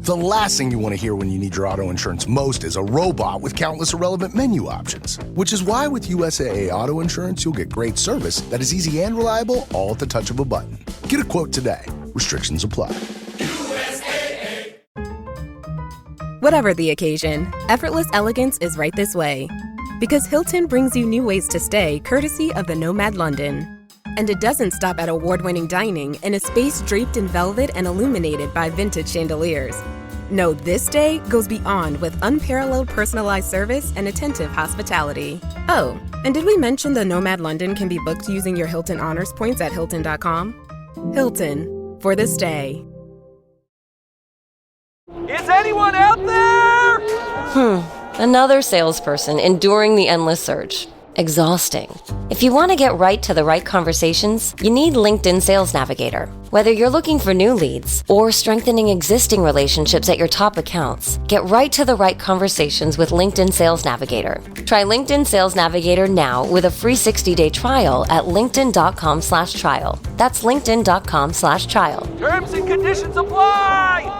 The last thing you want to hear when you need your auto insurance most is a robot with countless irrelevant menu options. Which is why with USAA Auto Insurance, you'll get great service that is easy and reliable, all at the touch of a button. Get a quote today. Restrictions apply. Whatever the occasion, effortless elegance is right this way. Because Hilton brings you new ways to stay courtesy of the Nomad London. And it doesn't stop at award-winning dining in a space draped in velvet and illuminated by vintage chandeliers. No, this day goes beyond with unparalleled personalized service and attentive hospitality. Oh, and did we mention the Nomad London can be booked using your Hilton Honors points at Hilton.com? Hilton, for the stay. Is anyone out there? Another salesperson enduring the endless search. Exhausting. If you want to get right to the right conversations, you need LinkedIn Sales Navigator. Whether you're looking for new leads or strengthening existing relationships at your top accounts, get right to the right conversations with LinkedIn Sales Navigator. Try LinkedIn Sales Navigator now with a free 60-day trial at linkedin.com/trial. That's linkedin.com/trial. Terms and conditions apply!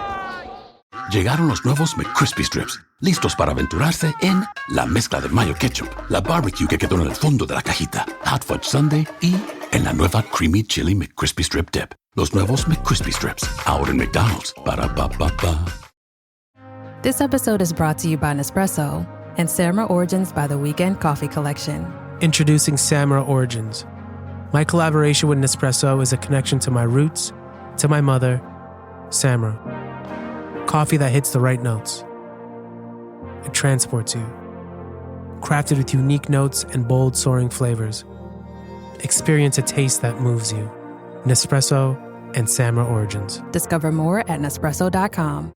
Llegaron los nuevos McCrispy Strips, listos para aventurarse en la mezcla de mayo ketchup, la barbecue que quedó en el fondo de la cajita, Hot Fudge Sundae y en la nueva Creamy Chili McCrispy Strip Dip. Los nuevos McCrispy Strips, ahora en McDonald's. Ba-da-ba-ba-ba. This episode is brought to you by Nespresso and Samra Origins by the Weekend Coffee Collection. Introducing Samra Origins. My collaboration with Nespresso is a connection to my roots, to my mother, Samra. Coffee that hits the right notes. It transports you. Crafted with unique notes and bold soaring flavors. Experience a taste that moves you. Nespresso and Samra Origins. Discover more at Nespresso.com.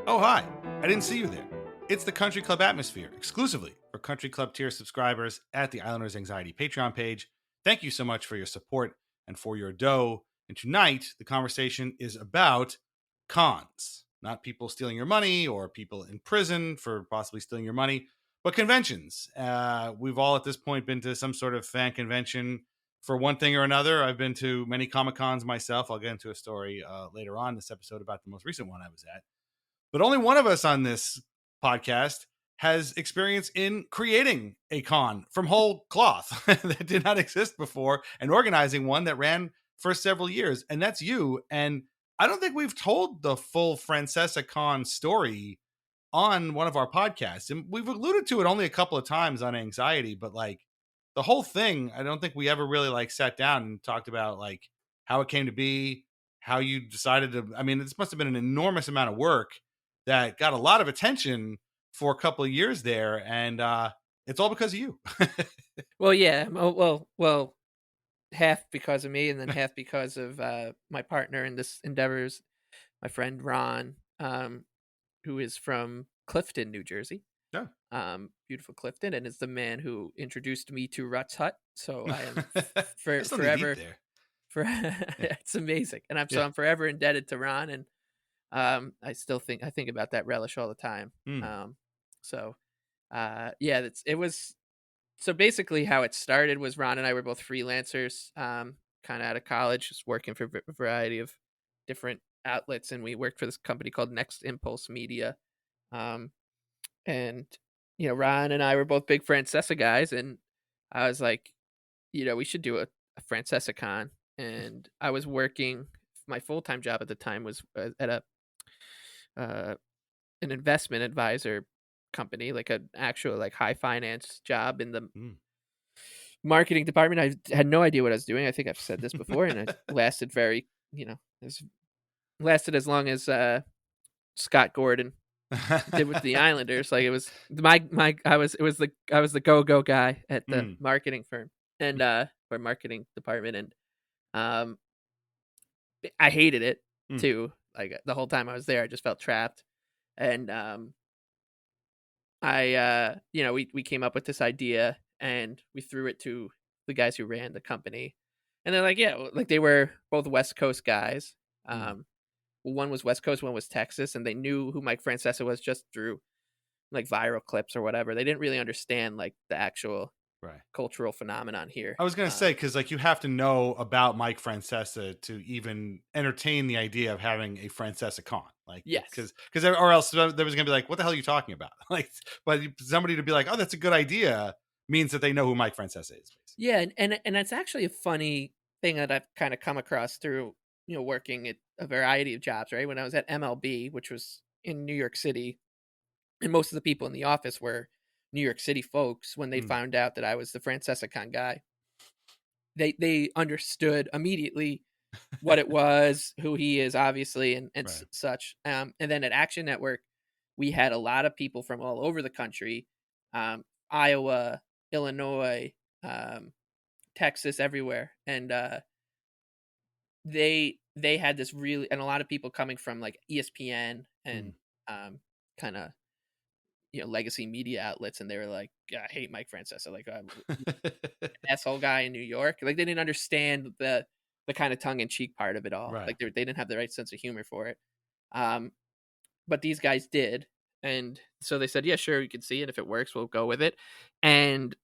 Oh, hi. I didn't see you there. It's the Country Club Atmosphere, exclusively for Country Club tier subscribers at the Islanders Anxiety Patreon page. Thank you so much for your support and for your dough. And tonight, the conversation is about cons. Not people stealing your money or people in prison for possibly stealing your money, but conventions. We've all at this point been to some sort of fan convention for one thing or another. I've been to many Comic-Cons myself. I'll get into a story later on this episode about the most recent one I was at. But only one of us on this podcast has experience in creating a con from whole cloth that did not exist before and organizing one that ran for several years. And that's you. And I don't think we've told the full Francesa Con story on one of our podcasts. And we've alluded to it only a couple of times on Anxiety, but like the whole thing, I don't think we ever really like sat down and talked about like how it came to be, how you decided to, I mean, this must have been an enormous amount of work that got a lot of attention for a couple of years there, and it's all because of you. Well, yeah. Well, half because of me, and then half because of my partner in this endeavors, my friend Ron, who is from Clifton, New Jersey. Yeah. Beautiful Clifton, and is the man who introduced me to Rutt's Hut. So I am There's something forever. deep there. It's amazing, and I'm forever indebted to Ron, and I think about that relish all the time. It was so basically how it started was Ron and I were both freelancers, kind of out of college, just working for a variety of different outlets, and we worked for this company called Next Impulse Media. And Ron and I were both big Francesa guys, and I was like, we should do a Francesa Con. And I was working. My full-time job at the time was at an investment advisor company, like an actual like high finance job in the marketing department. I had no idea what I was doing. I think I've said this before, and it lasted lasted as long as Scott Gordon did with the Islanders. Like it was I was the go guy at the marketing firm and or marketing department, and I hated it too. like the whole time I was there, I just felt trapped. And we came up with this idea and we threw it to the guys who ran the company, and they're like, yeah, like they were both West Coast guys. One was West Coast, one was Texas, and they knew who Mike Francesa was just through like viral clips or whatever. They didn't really understand like the actual cultural phenomenon here. I was going to say, because like you have to know about Mike Francesa to even entertain the idea of having a Francesa con. Like, yes, because or else there was going to be like, what the hell are you talking about? Like, but somebody to be like, oh, that's a good idea means that they know who Mike Francesa is. Basically. Yeah, and it's actually a funny thing that I've kind of come across through working at a variety of jobs. Right, when I was at MLB, which was in New York City, and most of the people in the office were New York City folks. When they found out that I was the Francesa con guy, they understood immediately what it was, who he is, obviously, and such. And then at Action Network, we had a lot of people from all over the country, Iowa, Illinois, Texas, everywhere, and they had this really, and a lot of people coming from like ESPN and kind of legacy media outlets, and they were like, I hate Mike Francesa, like asshole guy in New York. Like they didn't understand the kind of tongue-in-cheek part of it all. Like they didn't have the right sense of humor for it. But these guys did, and so they said, yeah, sure, we can see it. If it works, we'll go with it. And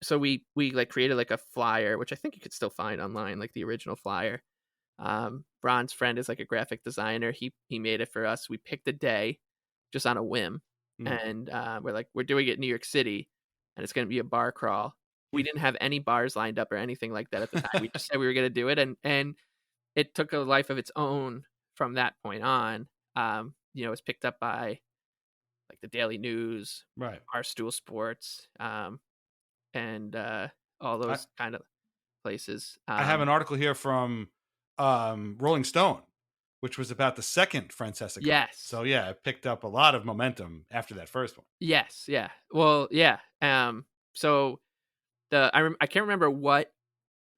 so we like created like a flyer, which I think you could still find online, like the original flyer. Bron's friend is like a graphic designer. He made it for us. We picked a day just on a whim. And we're like, we're doing it in New York City, and it's going to be a bar crawl. We didn't have any bars lined up or anything like that at the time. We just said we were going to do it, and it took a life of its own from that point on. It was picked up by like the Daily News, Barstool Sports, and all those kind of places. I have an article here from Rolling Stone, which was about the second Francesa. Yes. So yeah, it picked up a lot of momentum after that first one. Yes. Yeah. Well, yeah. So I can't remember what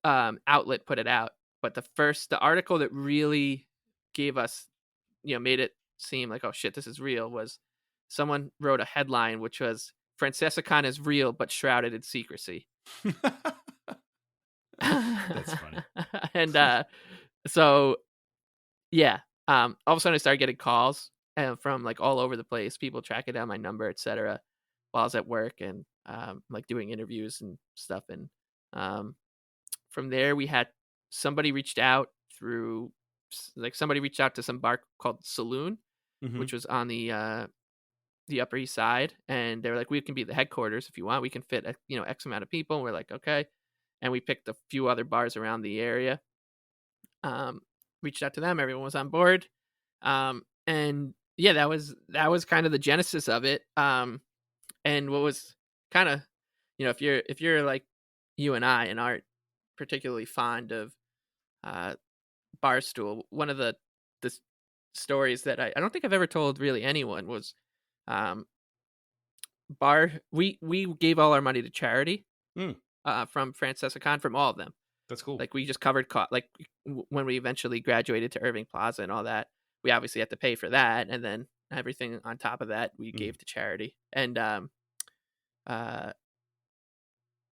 outlet put it out, but the article that really gave us, made it seem like, oh shit, this is real, was someone wrote a headline which was Francesa con is real but shrouded in secrecy. That's funny. And so yeah, all of a sudden I started getting calls from like all over the place, people tracking down my number, etc., while I was at work, and like doing interviews and stuff. And from there we had somebody reached out to some bar called Saloon, which was on the Upper East Side, and they were like, we can be the headquarters if you want, we can fit X amount of people. And we're like, okay. And we picked a few other bars around the area, reached out to them, everyone was on board, and yeah, that was kind of the genesis of it. And what was kind of, if you're like you and I and aren't particularly fond of Barstool, one of the stories that I don't think I've ever told really anyone was we gave all our money to charity from Francesa con, from all of them. That's cool. Like we just covered like when we eventually graduated to Irving Plaza and all that, we obviously had to pay for that, and then everything on top of that we gave to charity. And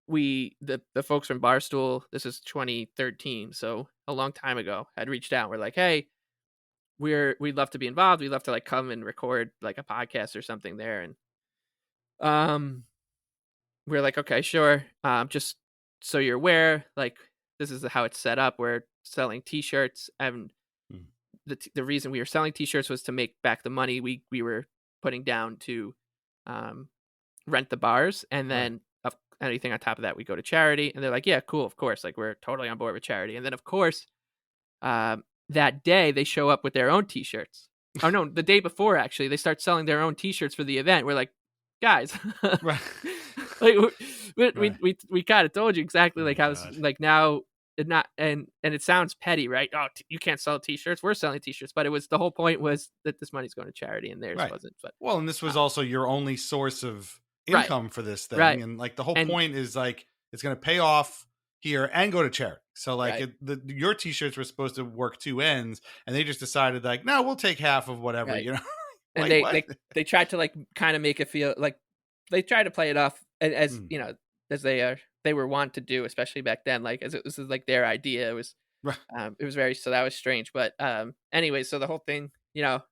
the folks from Barstool, this is 2013, so a long time ago, had reached out. We're like, hey, we'd love to be involved. We'd love to like come and record like a podcast or something there. And we're like, okay, sure. Just so you're aware, like this is how it's set up. We're selling T-shirts, and the reason we were selling T-shirts was to make back the money we were putting down to rent the bars, and then anything on top of that we go to charity. And they're like, yeah, cool, of course, like we're totally on board with charity. And then of course that day they show up with their own T-shirts. Oh no, the day before actually they start selling their own T-shirts for the event. We're like, guys, right. Like we kind of told you exactly like how this, like now it not, and it sounds petty, right? Oh, you can't sell T-shirts. We're selling T-shirts, but it was, the whole point was that this money's going to charity, and theirs wasn't. But well, and this was also your only source of income for this thing, and like the whole point is like it's going to pay off here and go to charity. So like Right. your t-shirts were supposed to work two ends, and they just decided like, no, we'll take half of whatever, Right. you know. And Like, what? they tried to like kind of make it feel like they tried to play it off as Mm. you know, as they were wont to do, especially back then, like as it was like their idea. Right. It was very, so that was strange. But anyway, so the whole thing, you know,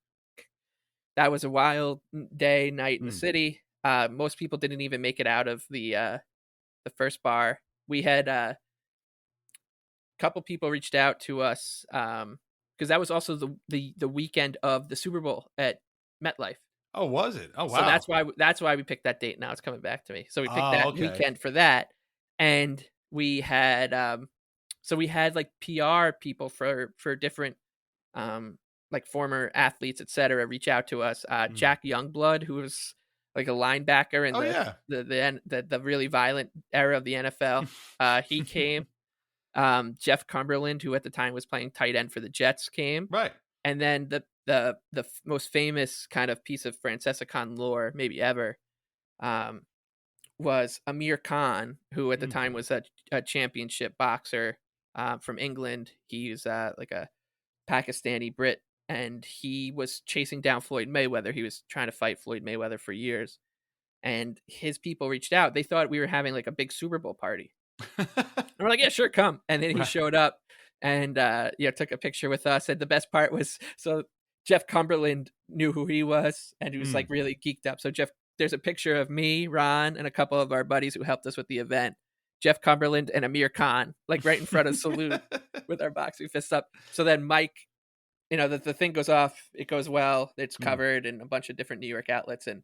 that was a wild day, night in the Mm. city. Most people didn't even make it out of the first bar. We had a couple people reached out to us because that was also the weekend of the Super Bowl at MetLife. Oh, was it? Oh, wow. So that's why we picked that date. Now it's coming back to me. So we picked that okay. weekend for that, and we had like PR people for different like former athletes, etc. reach out to us. Jack Youngblood, who was like a linebacker in the really violent era of the NFL, he came. Jeff Cumberland, who at the time was playing tight end for the Jets, came. Right. And then the most famous kind of piece of Francesca Khan lore, maybe ever, was Amir Khan, who at the time was a championship boxer from England. He's like a Pakistani Brit, and he was chasing down Floyd Mayweather. He was trying to fight Floyd Mayweather for years. And his people reached out. They thought we were having like a big Super Bowl party. And we're like, yeah, sure, come. And then he showed up and took a picture with us. And the best part was, so Jeff Cumberland knew who he was, and he was like really geeked up. So there's a picture of me, Ron, and a couple of our buddies who helped us with the event. Jeff Cumberland and Amir Khan, like right in front of Salute with our boxing fists up. So then Mike, you know, the thing goes off, it goes well, it's covered in a bunch of different New York outlets. And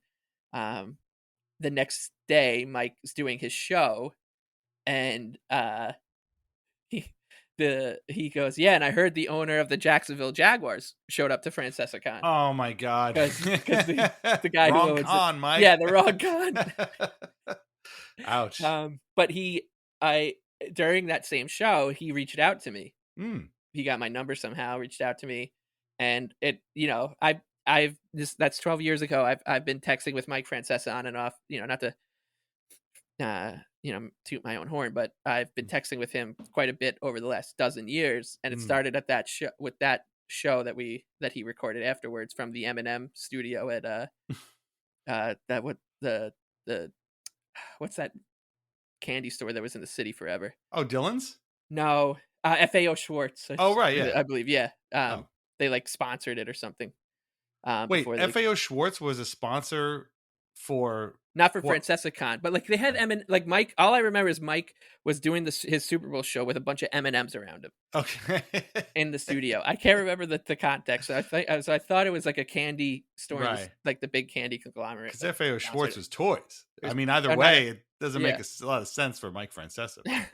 the next day, Mike is doing his show, and he goes, yeah, and I heard the owner of the Jacksonville Jaguars showed up to Francesca Khan. Oh my God. Because the guy wrong who owns con, it, Mike. yeah, the wrong con. Ouch. But during that same show, he reached out to me. He got my number somehow, reached out to me, and it, you know, that's 12 years ago. I've been texting with Mike Francesa on and off, you know, not to toot my own horn, but I've been texting with him quite a bit over the last dozen years, and it started at that show with that show that he recorded afterwards from the M&M studio at what's that candy store that was in the city forever? Oh, Dylan's? No, FAO Schwartz. Oh, right, yeah. I believe, yeah. They like sponsored it or something. Wait, FAO Schwartz was a sponsor for... Not for Francesca Khan, but like they had like Mike. All I remember is Mike was doing his Super Bowl show with a bunch of M&Ms around him. Okay. In the studio. I can't remember the context. So I thought it was like a candy store, right. Like the big candy conglomerate. Because FAO Schwartz was toys. I mean, either way, it doesn't make a lot of sense for Mike Francesa. Yeah.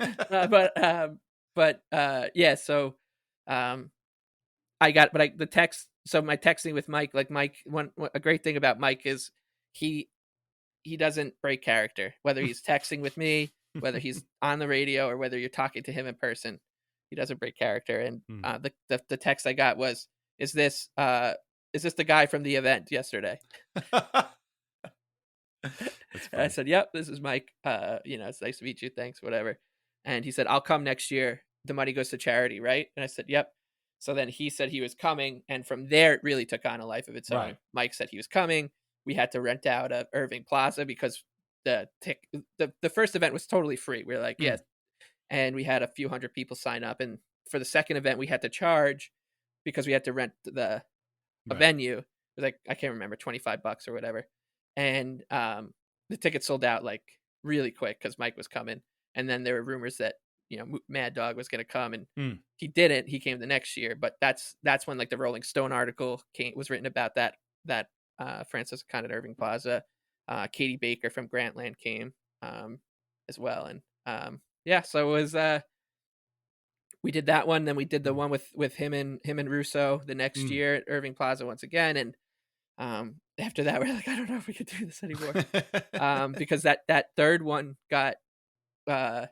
So, the text. So my texting with Mike, like Mike, a great thing about Mike is he doesn't break character, whether he's texting with me, whether he's on the radio, or whether you're talking to him in person. He doesn't break character. And the text I got was, is this the guy from the event yesterday? I said, yep, this is Mike. It's nice to meet you. Thanks, whatever. And he said, I'll come next year. The money goes to charity, right? And I said, yep. So then he said he was coming. And from there, it really took on a life of its own. Right. Mike said he was coming. We had to rent out a Irving Plaza because the first event was totally free. We were like, yes. And we had a few hundred people sign up. And for the second event, we had to charge because we had to rent a venue. It was like, I can't remember, $25 or whatever. And the tickets sold out like really quick because Mike was coming. And then there were rumors that, you know, Mad Dog was going to come, and he didn't. He came the next year. But that's when like the Rolling Stone article was written about that Francesca Khan at Irving Plaza. Katie Baker from Grantland came as well. And so it was we did that one, then we did the one with him and Russo the next year at Irving Plaza once again. And after that, we're like, I don't know if we could do this anymore. Because that third one got God,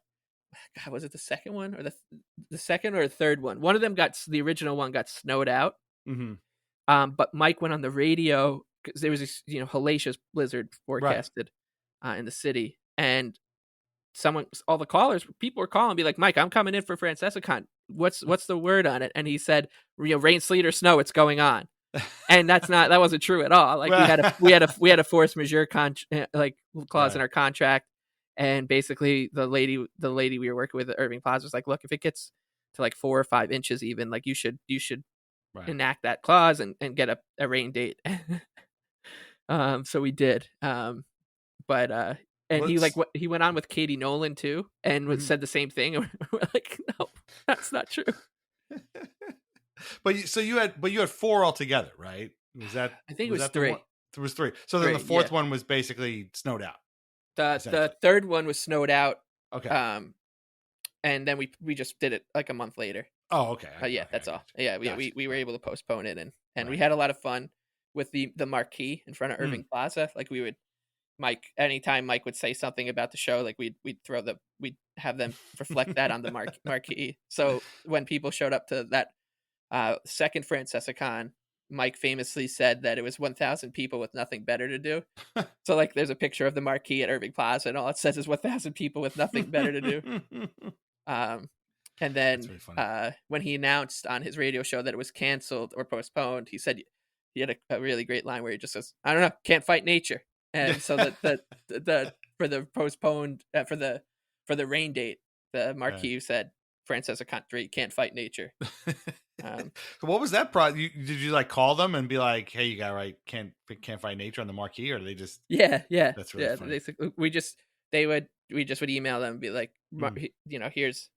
was it the second one or the second or the third one? One of them the original one got snowed out. But Mike went on the radio because there was this, hellacious blizzard forecasted in the city, and all the callers, people were calling, be like, Mike, I'm coming in for FrancescaCon. What's the word on it? And he said, rain, sleet, or snow, it's going on. And that wasn't true at all. Like we had a force majeure clause in our contract, and basically the lady we were working with at Irving Plaza was like, look, if it gets to like 4 or 5 inches even, like you should enact that clause and get a rain date. So we did. But he went on with Katie Nolan too, and said the same thing. And we're like, no, that's not true. But you had 4 altogether, right? Was that? I think it was 3. It was 3. So then the fourth one was basically snowed out. The third one was snowed out. Okay. And then we just did it like a month later. Oh, okay. That's all. Yeah, we were able to postpone it, and we had a lot of fun with the marquee in front of Irving Plaza. Like anytime Mike would say something about the show, like we'd have them reflect that on the marquee. So when people showed up to that second FrancescaCon, Mike famously said that it was 1,000 people with nothing better to do. So like there's a picture of the marquee at Irving Plaza, and all it says is 1,000 people with nothing better to do. And then when he announced on his radio show that it was canceled or postponed, he said he had a really great line where he just says, I don't know, can't fight nature. And so the for the postponed for the rain date, the marquee said FrancescaCon 3, can't fight nature. What was that did you like call them and be like, hey, you got right, can't fight nature on the marquee, or they just that's really funny. We just would email them and be like, here's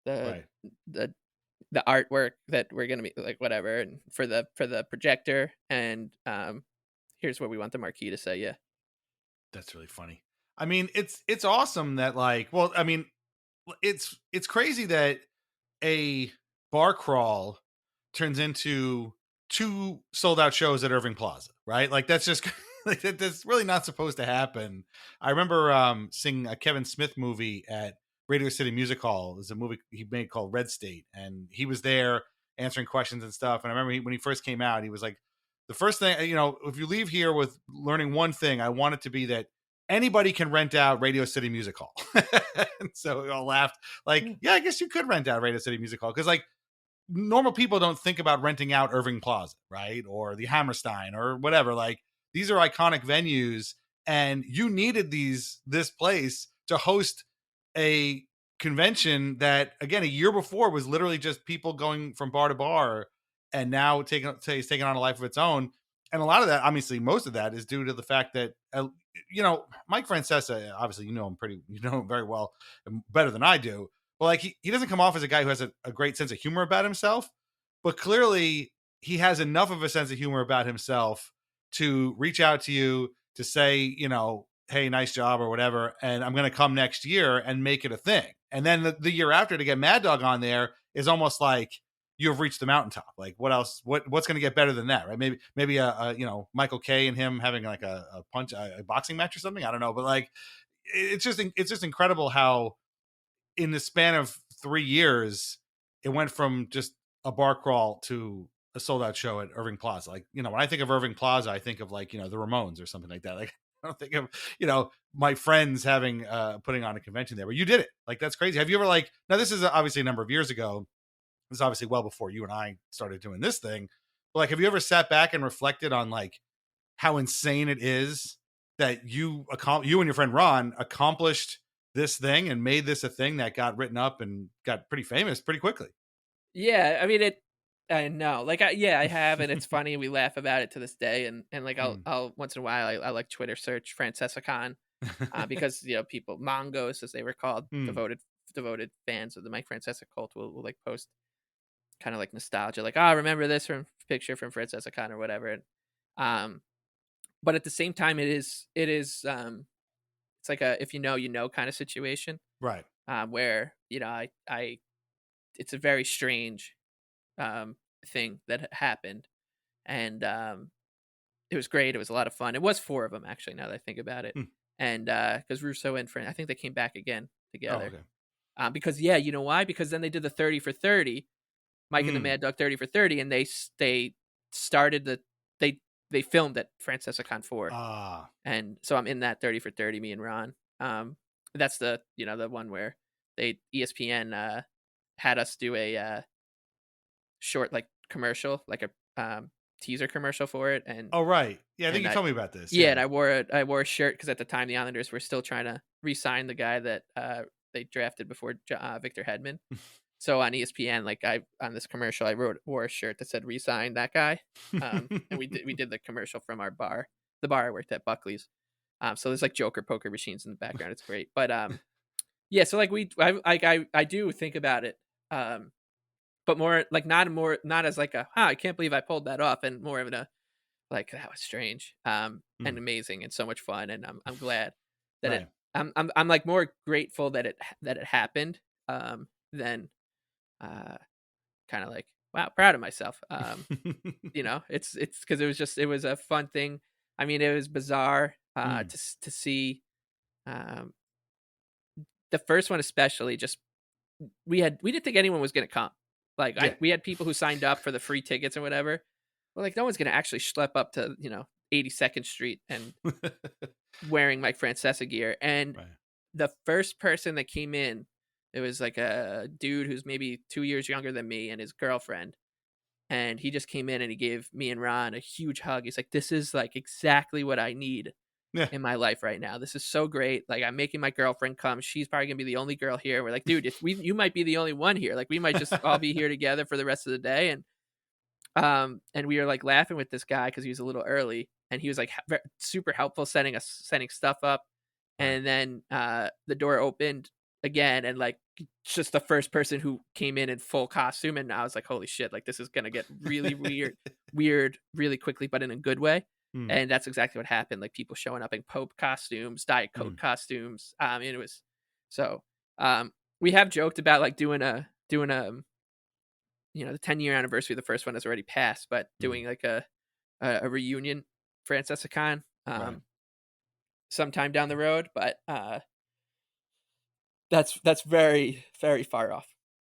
the artwork that we're gonna be like, whatever, and for the projector, and here's what we want the marquee to say. Yeah, that's really funny. I mean, it's awesome that it's crazy that a bar crawl turns into 2 sold out shows at Irving Plaza, right? Like that's just like that's really not supposed to happen. I remember seeing a Kevin Smith movie at Radio City Music Hall. It was a movie he made called Red State, and he was there answering questions and stuff. And I remember when he first came out, he was like, the first thing, if you leave here with learning one thing, I want it to be that anybody can rent out Radio City Music Hall. And so we all laughed like, yeah, I guess you could rent out Radio City Music Hall. Cause like normal people don't think about renting out Irving Plaza, right? Or the Hammerstein or whatever. Like these are iconic venues, and you needed this place to host a convention that, again, a year before was literally just people going from bar to bar, and now it's taking on a life of its own. And a lot of that, obviously, most of that is due to the fact that, Mike Francesa, obviously, you know him very well, better than I do. But like, he doesn't come off as a guy who has a great sense of humor about himself, but clearly he has enough of a sense of humor about himself to reach out to you to say, hey, nice job or whatever, and I'm going to come next year and make it a thing. And then the year after, to get Mad Dog on there is almost like you have reached the mountaintop. Like what else? What's going to get better than that, right? Maybe Michael Kay and him having like a boxing match or something. I don't know, but like it's just incredible how in the span of 3 years it went from just a bar crawl to a sold out show at Irving Plaza. Like, when I think of Irving Plaza, I think of like, the Ramones or something like that. Like, I don't think of, my friends having, putting on a convention there, but you did it. Like, that's crazy. Have you ever now this is obviously a number of years ago. This is obviously well before you and I started doing this thing. But like, have you ever sat back and reflected on like how insane it is that you and your friend Ron accomplished this thing and made this a thing that got written up and got pretty famous pretty quickly? Yeah. I mean, I know, like, I have, and it's funny. We laugh about it to this day. And like, I'll once in a while, I like Twitter search FrancescaCon because, people, Mongos, as they were called, devoted fans of the Mike Francesa cult will like post kind of like nostalgia, like, remember this from picture from FrancescaCon or whatever. And, but at the same time, it is it's like a, if kind of situation, right? Where, it's a very strange, thing that happened, and it was great. It was a lot of fun. It was 4 of them, actually, now that I think about it. And because Russo and Fran, I think they came back again together. Oh, okay. Because you know why? Because then they did the 30 for 30, Mike and the Mad Dog 30 for 30, and they started they filmed at FrancescaCon 4. And so I'm in that 30 for 30, me and Ron. that's the the one where ESPN had us do a short like commercial, like a teaser commercial for it. And Oh, right. Yeah, I think and you told me about this. yeah, and I wore a shirt because at the time the Islanders were still trying to re-sign the guy that they drafted before Victor Hedman. So on ESPN, like on this commercial, I wore a shirt that said "Resign that guy," and we did the commercial from our bar, the bar I worked at, Buckley's. So there's like Joker poker machines in the background. It's great, but yeah. So like I do think about it, but more like not as like I can't believe I pulled that off, and more of a like that was strange, and amazing and so much fun, and I'm glad that Right. I'm like more grateful that it happened, than kind of like wow, proud of myself. It's because it was a fun thing. I mean, it was bizarre to see the first one, especially. Just we didn't think anyone was gonna come. Like Yeah. we had people who signed up for the free tickets or whatever. Well, like no one's gonna actually schlep up to 82nd Street and wearing Mike Francesa gear. And Right. the first person that came in, it was like a dude who's maybe 2 years younger than me and his girlfriend. And he just came in and he gave me and Ron a huge hug. He's like, "This is like exactly what I need Yeah. in my life right now. This is so great. Like I'm making my girlfriend come. She's probably gonna be the only girl here." We're like, "Dude, you might be the only one here. Like we might just all be here together for the rest of the day." And we were like laughing with this guy because he was a little early, and he was like super helpful setting stuff up. And then the door opened again, and like just the first person who came in full costume, and I was like, holy shit, like this is gonna get really weird really quickly, but in a good way. And that's exactly what happened. Like people showing up in Pope costumes, Diet Coke costumes. And it was so we have joked about like doing a the 10-year anniversary of the first one has already passed, but doing like a reunion FrancescaCon sometime down the road. But that's very, very far off.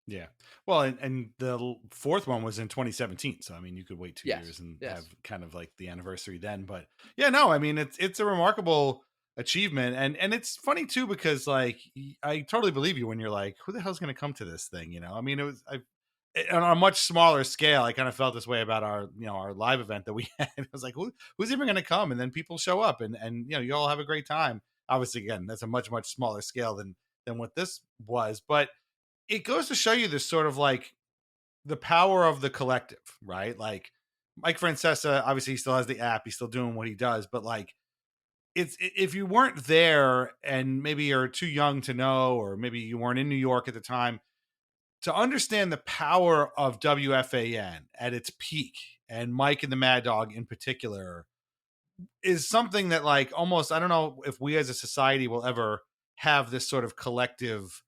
Yeah. Well, and the fourth one was in 2017. So, I mean, you could wait 2 Yes, years and yes. have kind of like the anniversary then. But yeah, no, I mean, it's a remarkable achievement. And it's funny too, because like, I totally believe you when you're like, who the hell's going to come to this thing? I mean, on a much smaller scale, I kind of felt this way about our live event that we had. I was like, who's even going to come? And then people show up and you all have a great time. Obviously, again, that's a much, much smaller scale than what this was, but it goes to show you this sort of like the power of the collective, right? Like Mike Francesa, obviously he still has the app, he's still doing what he does, but like if you weren't there and maybe you're too young to know, or maybe you weren't in New York at the time, to understand the power of WFAN at its peak, and Mike and the Mad Dog in particular, is something that like almost, I don't know if we as a society will ever have this sort of collective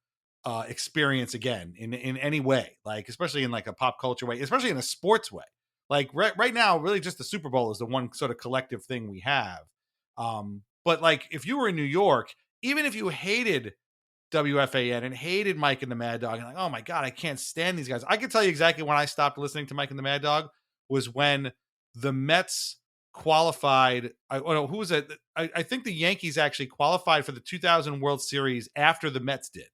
experience again in any way, like especially in like a pop culture way, especially in a sports way. Like right now, really just the Super Bowl is the one sort of collective thing we have. But like if you were in New York, even if you hated WFAN and hated Mike and the Mad Dog, and like, oh my God, I can't stand these guys. I can tell you exactly when I stopped listening to Mike and the Mad Dog was when the Mets qualified. Who was it? I think the Yankees actually qualified for the 2000 World Series after the Mets did.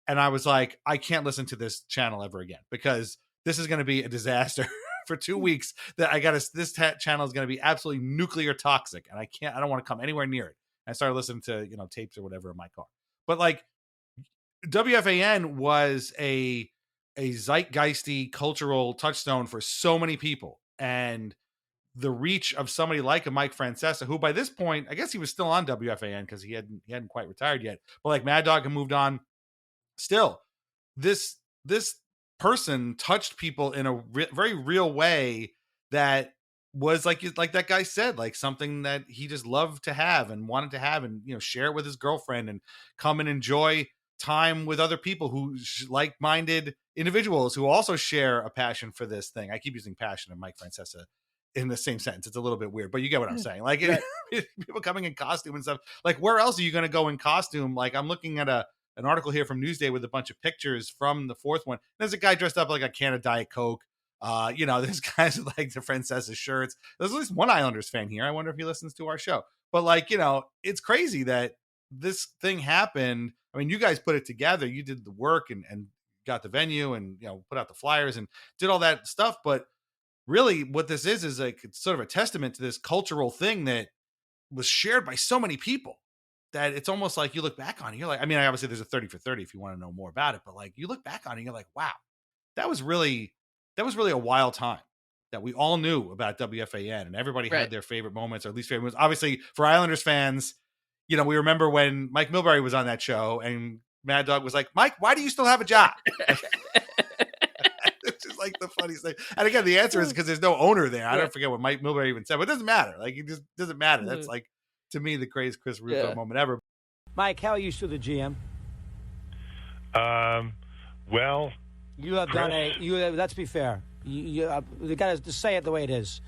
And I was like, I can't listen to this channel ever again, because this is going to be a disaster for 2 weeks. This channel is going to be absolutely nuclear toxic. And I don't want to come anywhere near it. And I started listening to, tapes or whatever in my car. But like WFAN was a zeitgeisty cultural touchstone for so many people. And the reach of somebody like a Mike Francesa, who by this point, I guess he was still on WFAN because he hadn't quite retired yet. But like Mad Dog had moved on. Still, this person touched people in a very real way that was like that guy said, like something that he just loved to have and wanted to have, and share it with his girlfriend and come and enjoy time with other people who like-minded individuals who also share a passion for this thing. I keep using passion and Mike Francesa in the same sentence. It's a little bit weird, but you get what I'm saying. Like people coming in costume and stuff. Like where else are you going to go in costume? Like I'm looking at an article here from Newsday with a bunch of pictures from the fourth one. There's a guy dressed up like a can of Diet Coke. There's guys with like the Francesa shirts. There's at least one Islanders fan here. I wonder if he listens to our show. But like, it's crazy that this thing happened. I mean, you guys put it together. You did the work and got the venue and, put out the flyers and did all that stuff. But really what this is like, it's sort of a testament to this cultural thing that was shared by so many people that it's almost like you look back on it. You're like, I mean, obviously there's a 30 for 30 if you want to know more about it, but like you look back on it and you're like, wow, that was really a wild time that we all knew about WFAN, and everybody had their favorite moments or least favorite moments. Obviously for Islanders fans, we remember when Mike Milbury was on that show and Mad Dog was like, Mike, why do you still have a job? It's just like the funniest thing. And again, the answer is because there's no owner there. I don't forget what Mike Milbury even said, but it doesn't matter. Like, it just doesn't matter. That's like, to me, the greatest Chris Russo moment ever. Mike, how are you still the GM? Well, you have done let's be fair. You got to say it the way it is.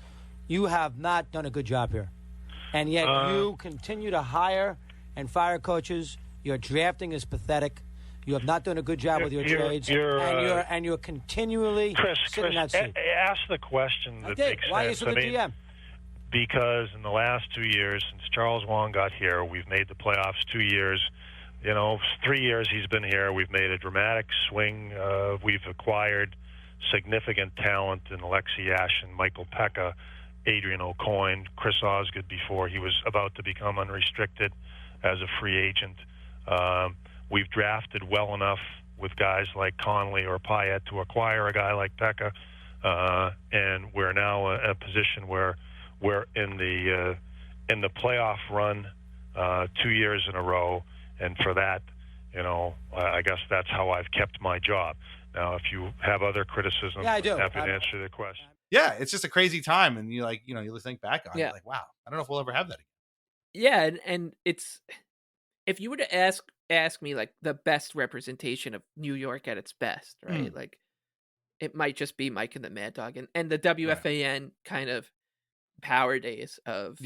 You have not done a good job here. And yet you continue to hire and fire coaches. Your drafting is pathetic. You have not done a good job with your trades. And you're continually sitting in that seat. Ask the question that makes sense. Why are you still the GM? Because in the last 2 years, since Charles Wong got here, we've made the playoffs 2 years. 3 years he's been here. We've made a dramatic swing. We've acquired significant talent in Alexi Yashin, Michael Pekka, Adrian Aucoin, Chris Osgood before he was about to become unrestricted as a free agent. We've drafted well enough with guys like Conley or Payet to acquire a guy like Pekka, and we're now in a position where we're in the playoff run 2 years in a row, and for that, I guess that's how I've kept my job. Now, if you have other criticisms, I do. I'm happy to answer the question. Yeah, it's just a crazy time, and you think back on it, like, wow, I don't know if we'll ever have that again. Yeah, and it's, if you were to ask me like the best representation of New York at its best, right? Like, it might just be Mike and the Mad Dog and the WFAN kind of power days of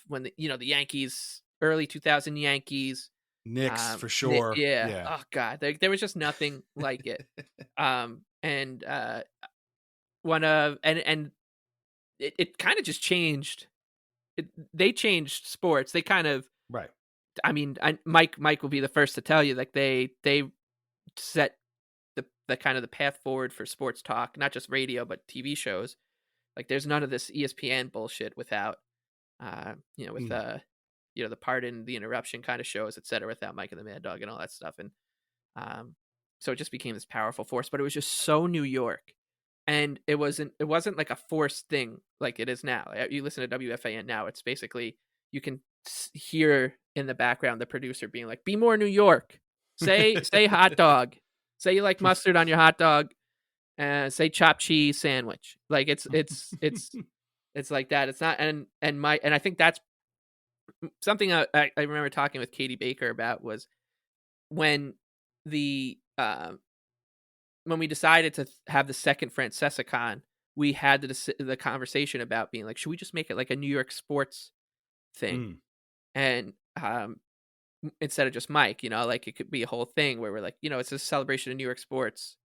when the Yankees, early 2000 Yankees, Knicks for sure. Oh God, there was just nothing like it. And it kind of just changed. They changed sports. They kind of I mean, Mike will be the first to tell you, like they set the kind of the path forward for sports talk, not just radio but TV shows. Like, there's none of this ESPN bullshit without, with the Pardon the Interruption kind of shows, etc., without Mike and the Mad Dog and all that stuff. And so it just became this powerful force. But it was just so New York, and it wasn't like a forced thing like it is now. You listen to WFAN now; it's basically, you can hear in the background the producer being like, "Be more New York. Say hot dog. Say you like mustard on your hot dog. Say chopped cheese sandwich." Like, it's like that. It's not, and I think that's something I remember talking with Katie Baker about, was when we decided to have the second FrancescaCon, we had the conversation about being like, should we just make it like a New York sports thing? And instead of just Mike, like, it could be a whole thing where we're like, it's a celebration of New York sports.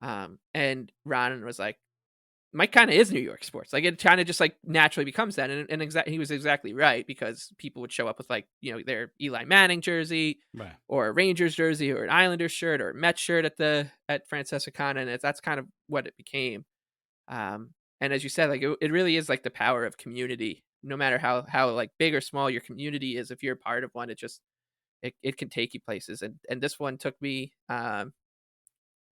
And Ron was like, Mike kind of is New York sports. Like, it kind of just like naturally becomes that. And he was exactly right, because people would show up with like, their Eli Manning jersey, or a Rangers jersey, or an Islanders shirt, or a Mets shirt at FrancescaCon, and that's kind of what it became. And as you said, like, it really is like the power of community. No matter how like big or small your community is, if you're a part of one, it can take you places. And this one took me,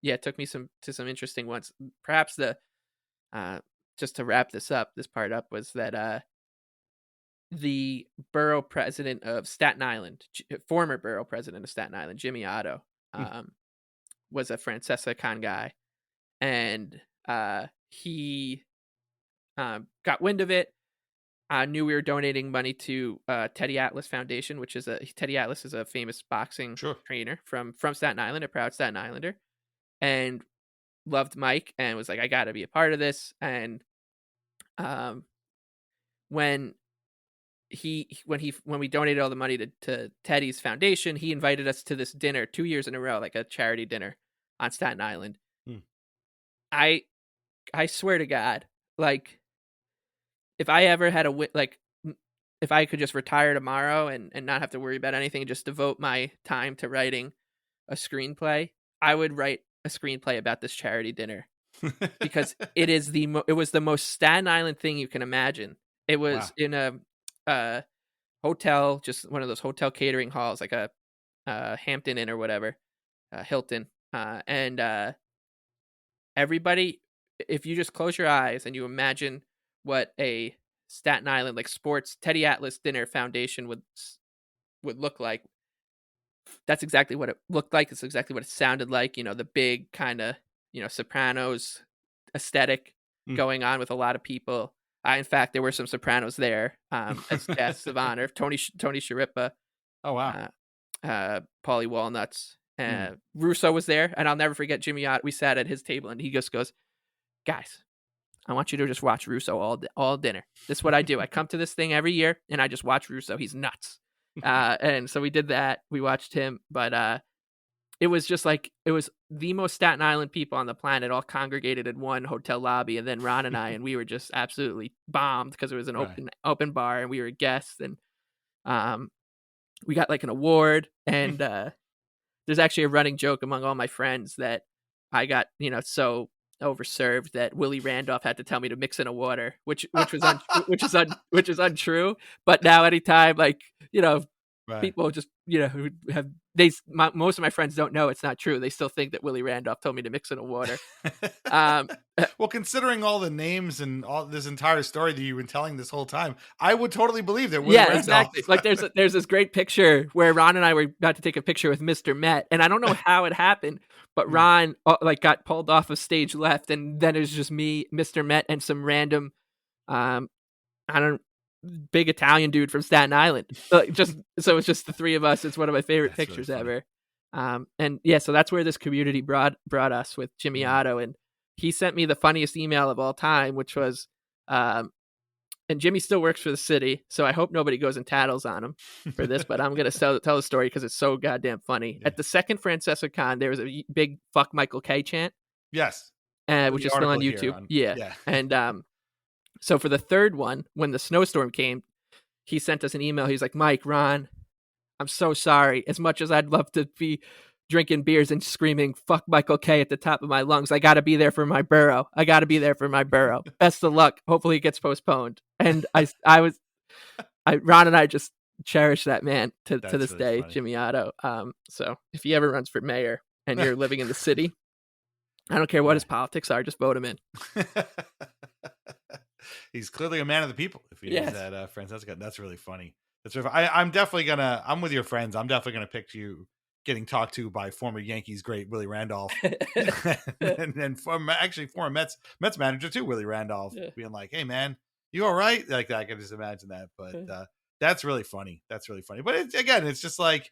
it took me to some interesting ones. Perhaps just to wrap this part up, was that the borough president of Staten Island, former borough president of Staten Island, Jimmy Otto, was a FrancescaCon guy, and he got wind of it. Knew we were donating money to Teddy Atlas Foundation, which is Teddy Atlas is a famous boxing trainer from Staten Island, a proud Staten Islander, and loved Mike and was like, I got to be a part of this. And when we donated all the money to Teddy's foundation, he invited us to this dinner 2 years in a row, like a charity dinner on Staten Island. I swear to God, like, if I ever had if I could just retire tomorrow and not have to worry about anything, and just devote my time to writing a screenplay, I would write a screenplay about this charity dinner because it was the most Staten Island thing you can imagine. It was in a hotel, just one of those hotel catering halls, like a Hampton Inn or whatever, Hilton, and everybody. If you just close your eyes and you imagine what a Staten Island like sports Teddy Atlas dinner foundation would look like, that's exactly what it looked like. It's exactly what it sounded like. The big kind of Sopranos aesthetic going on with a lot of people. In fact, there were some Sopranos there as guests of honor. Tony Sciarippa. Oh wow. Paulie Walnuts. Russo was there, and I'll never forget Jimmy Otto. We sat at his table, and he just goes, "Guys, I want you to just watch Russo all dinner. This is what I do. I come to this thing every year, and I just watch Russo. He's nuts." And so we did that. We watched him, but it was just like, it was the most Staten Island people on the planet all congregated in one hotel lobby, and then Ron and I, and we were just absolutely bombed because it was an open bar, and we were guests, and we got like an award, and there's actually a running joke among all my friends that I got so overserved that Willie Randolph had to tell me to mix in a water, which is untrue. But now anytime people just who have most of my friends don't know it's not true. They still think that Willie Randolph told me to mix in a water. Well, considering all the names and all this entire story that you've been telling this whole time, I would totally believe that Willie Randolph. Exactly. Like there's this great picture where Ron and I were about to take a picture with Mr. Met, and I don't know how it happened, but Ron got pulled off of stage left, and then it was just me, Mr. Met, and some random big Italian dude from Staten Island. So it's just the three of us. It's one of my favorite pictures ever. So that's where this community brought us with Jimmy Otto, and he sent me the funniest email of all time, which was, and Jimmy still works for the city, so I hope nobody goes and tattles on him for this, but I'm gonna tell the story because it's so goddamn funny. At the second Francesca Con, there was a big "fuck Michael K" chant. Yes, which is still on YouTube. And so for the third one, when the snowstorm came, he sent us an email. He's like, "Mike, Ron, I'm so sorry. As much as I'd love to be drinking beers and screaming 'fuck Michael K' at the top of my lungs, I got to be there for my borough. Best of luck. Hopefully it gets postponed." And Ron and I just cherish that man to this really day, funny. Jimmy Otto. So if he ever runs for mayor and you're living in the city, I don't care what his politics are, just vote him in. He's clearly a man of the people. If he is that Francesca, that's really funny. I'm definitely I'm with your friends. I'm definitely gonna pick you getting talked to by former Yankees great Willie Randolph, and former Mets manager too, Willie Randolph, being like, "Hey man, you all right?" Like that. I can just imagine that. But that's really funny. But it's just like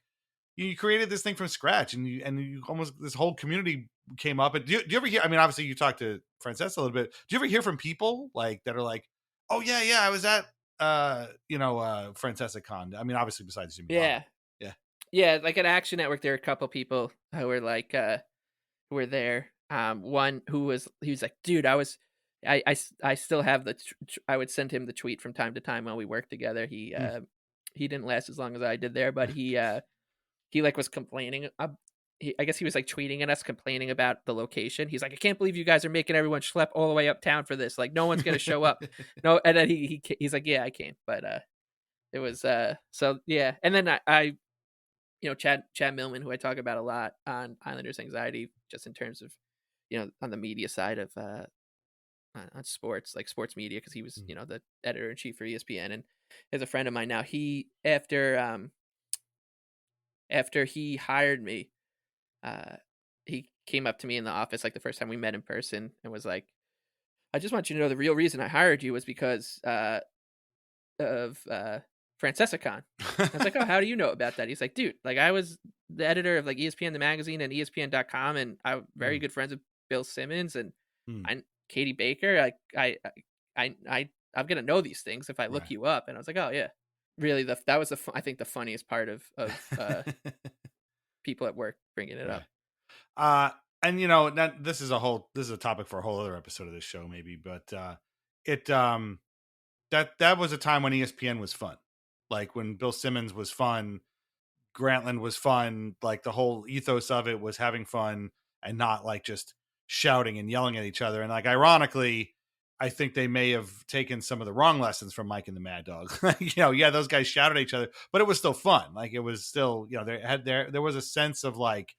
you created this thing from scratch, and you almost, this whole community came up. And do you ever hear? I mean, obviously you talked to Francesca a little bit. Do you ever hear from people like that are like, "Oh yeah, I was at Francesca Con." I mean, obviously besides Jimmy. Yeah, like at Action Network, there are a couple people who were like, who were there. One he was like, "Dude, I still have I would send him the tweet from time to time while we worked together. He didn't last as long as I did there, but he like was complaining. I guess he was like tweeting at us, complaining about the location. He's like, "I can't believe you guys are making everyone schlep all the way uptown for this. Like, no one's gonna show up." No, and then he's like, "Yeah, I came," but it was so yeah. And then I Chad Millman, who I talk about a lot on Islanders Anxiety, just in terms of on the media side of on sports, like sports media, because he was the editor in chief for ESPN, and is a friend of mine now. He after he hired me, he came up to me in the office like the first time we met in person and was like, "I just want you to know the real reason I hired you was because of Francesca Con." I was like, "Oh, how do you know about that?" He's like, "Dude, like I was the editor of like ESPN the magazine and ESPN.com, and I'm very good friends with Bill Simmons and Katie Baker. I'm gonna know these things if I look you up." And I was like, "Oh yeah." Really, that was I think the funniest part of people at work bringing it up. And this is a topic for a whole other episode of this show maybe, but that was a time when ESPN was fun. Like when Bill Simmons was fun, Grantland was fun. Like the whole ethos of it was having fun and not like just shouting and yelling at each other. And like, ironically, I think they may have taken some of the wrong lessons from Mike and the Mad Dog. Those guys shouted at each other, but it was still fun. Like it was still, there was a sense of like,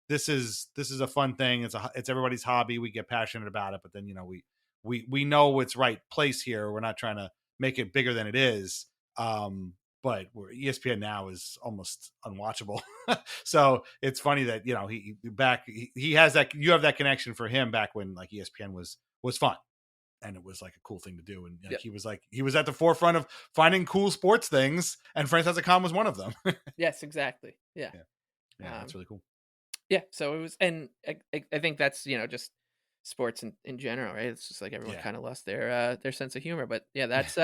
this is a fun thing. It's everybody's hobby. We get passionate about it, but then, we know what's right place here. We're not trying to make it bigger than it is. But ESPN now is almost unwatchable. So it's funny that, he has that, you have that connection for him back when like ESPN was fun. And it was like a cool thing to do. And he was at the forefront of finding cool sports things. And Francesa was one of them. Yes, exactly. Yeah. That's really cool. Yeah. So it was, and I think that's, just sports in general, right? It's just like everyone kind of lost their sense of humor, but yeah, that's,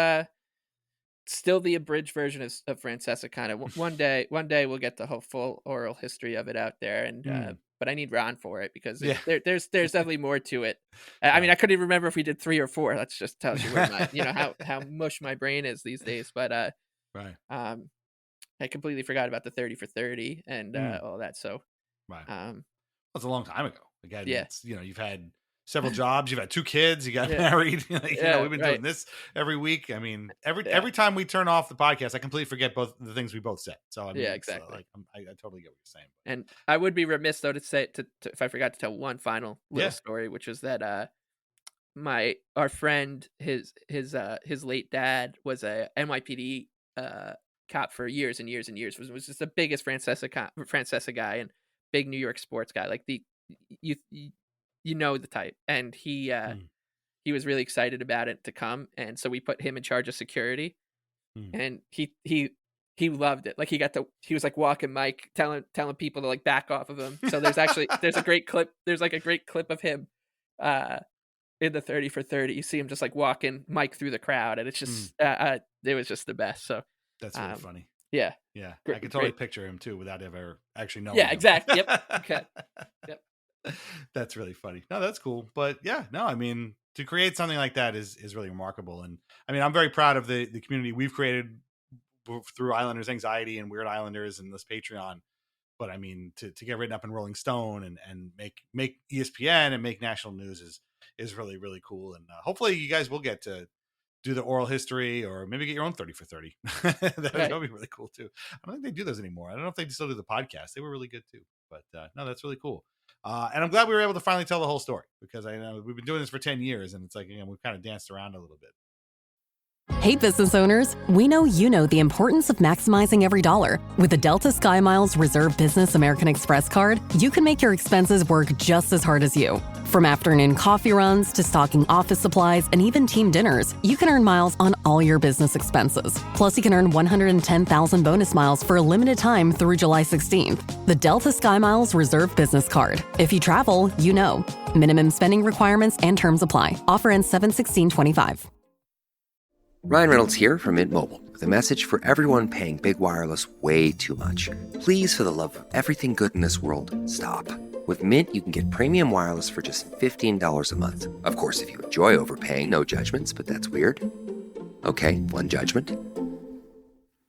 still the abridged version of Francesa kind of. One day we'll get the whole full oral history of it out there, and but I need Ron for it because there's definitely more to it. I mean, I couldn't even remember if we did 3 or 4. That just tells you where my how mush my brain is these days. But right, I completely forgot about the 30 for 30 and all that. So right, that's a long time ago. Again, yeah, you've had several jobs, you've had 2 kids, you got married. We've been doing this every week. I mean, every time we turn off the podcast, I completely forget both the things we both said. So I mean, exactly. I totally get what you're saying. And I would be remiss though to say to if I forgot to tell one final little story, which was that our friend, his late dad was a NYPD cop for years and years and years. Was just the biggest Francesa guy and big New York sports guy, like the the type. And he was really excited about it to come, and so we put him in charge of security. And he loved it. Like he was like walking Mike, telling people to like back off of him. So there's a great clip. There's like a great clip of him in the 30 for 30. You see him just like walking Mike through the crowd, and it's just it was just the best. So that's really funny. Yeah. I can totally picture him too without ever actually knowing. Yeah, him. Exactly. Yep. Okay. Yep. That's really funny. No, that's cool. But I mean, to create something like that is really remarkable. And I mean, I'm very proud of the community we've created through Islanders Anxiety and Weird Islanders and this Patreon. But I mean, to get written up in Rolling Stone and make ESPN and make national news is really, really cool. And hopefully you guys will get to do the oral history or maybe get your own 30 for 30. That would be really cool too. I don't think they do those anymore. I don't know if they still do the podcast. They were really good too. But no, that's really cool. And I'm glad we were able to finally tell the whole story, because I know we've been doing this for 10 years and it's like, we've kind of danced around a little bit. Hey, business owners, we know you know the importance of maximizing every dollar. With the Delta SkyMiles Reserve Business American Express card, you can make your expenses work just as hard as you. From afternoon coffee runs to stocking office supplies and even team dinners, you can earn miles on all your business expenses. Plus, you can earn 110,000 bonus miles for a limited time through July 16th. The Delta SkyMiles Reserve Business Card. If you travel, you know. Minimum spending requirements and terms apply. Offer ends 7/16/25. Ryan Reynolds here from Mint Mobile with a message for everyone paying big wireless way too much. Please, for the love of everything good in this world, stop. With Mint, you can get premium wireless for just $15 a month. Of course, if you enjoy overpaying, no judgments, but that's weird. Okay, one judgment.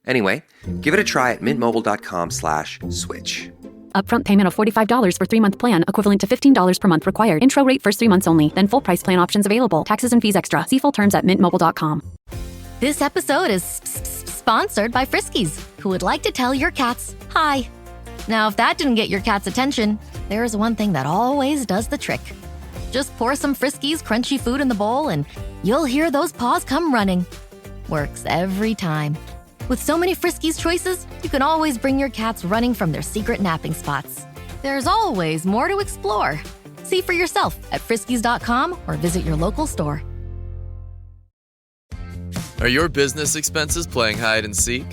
Anyway, give it a try at mintmobile.com/switch. Upfront payment of $45 for 3-month plan, equivalent to $15 per month required. Intro rate first 3 months only. Then full price plan options available. Taxes and fees extra. See full terms at mintmobile.com. This episode is sponsored by Friskies, who would like to tell your cats hi. Now, if that didn't get your cat's attention, there is one thing that always does the trick. Just pour some Friskies crunchy food in the bowl and you'll hear those paws come running. Works every time. With so many Friskies choices, you can always bring your cats running from their secret napping spots. There's always more to explore. See for yourself at friskies.com or visit your local store. Are your business expenses playing hide and seek?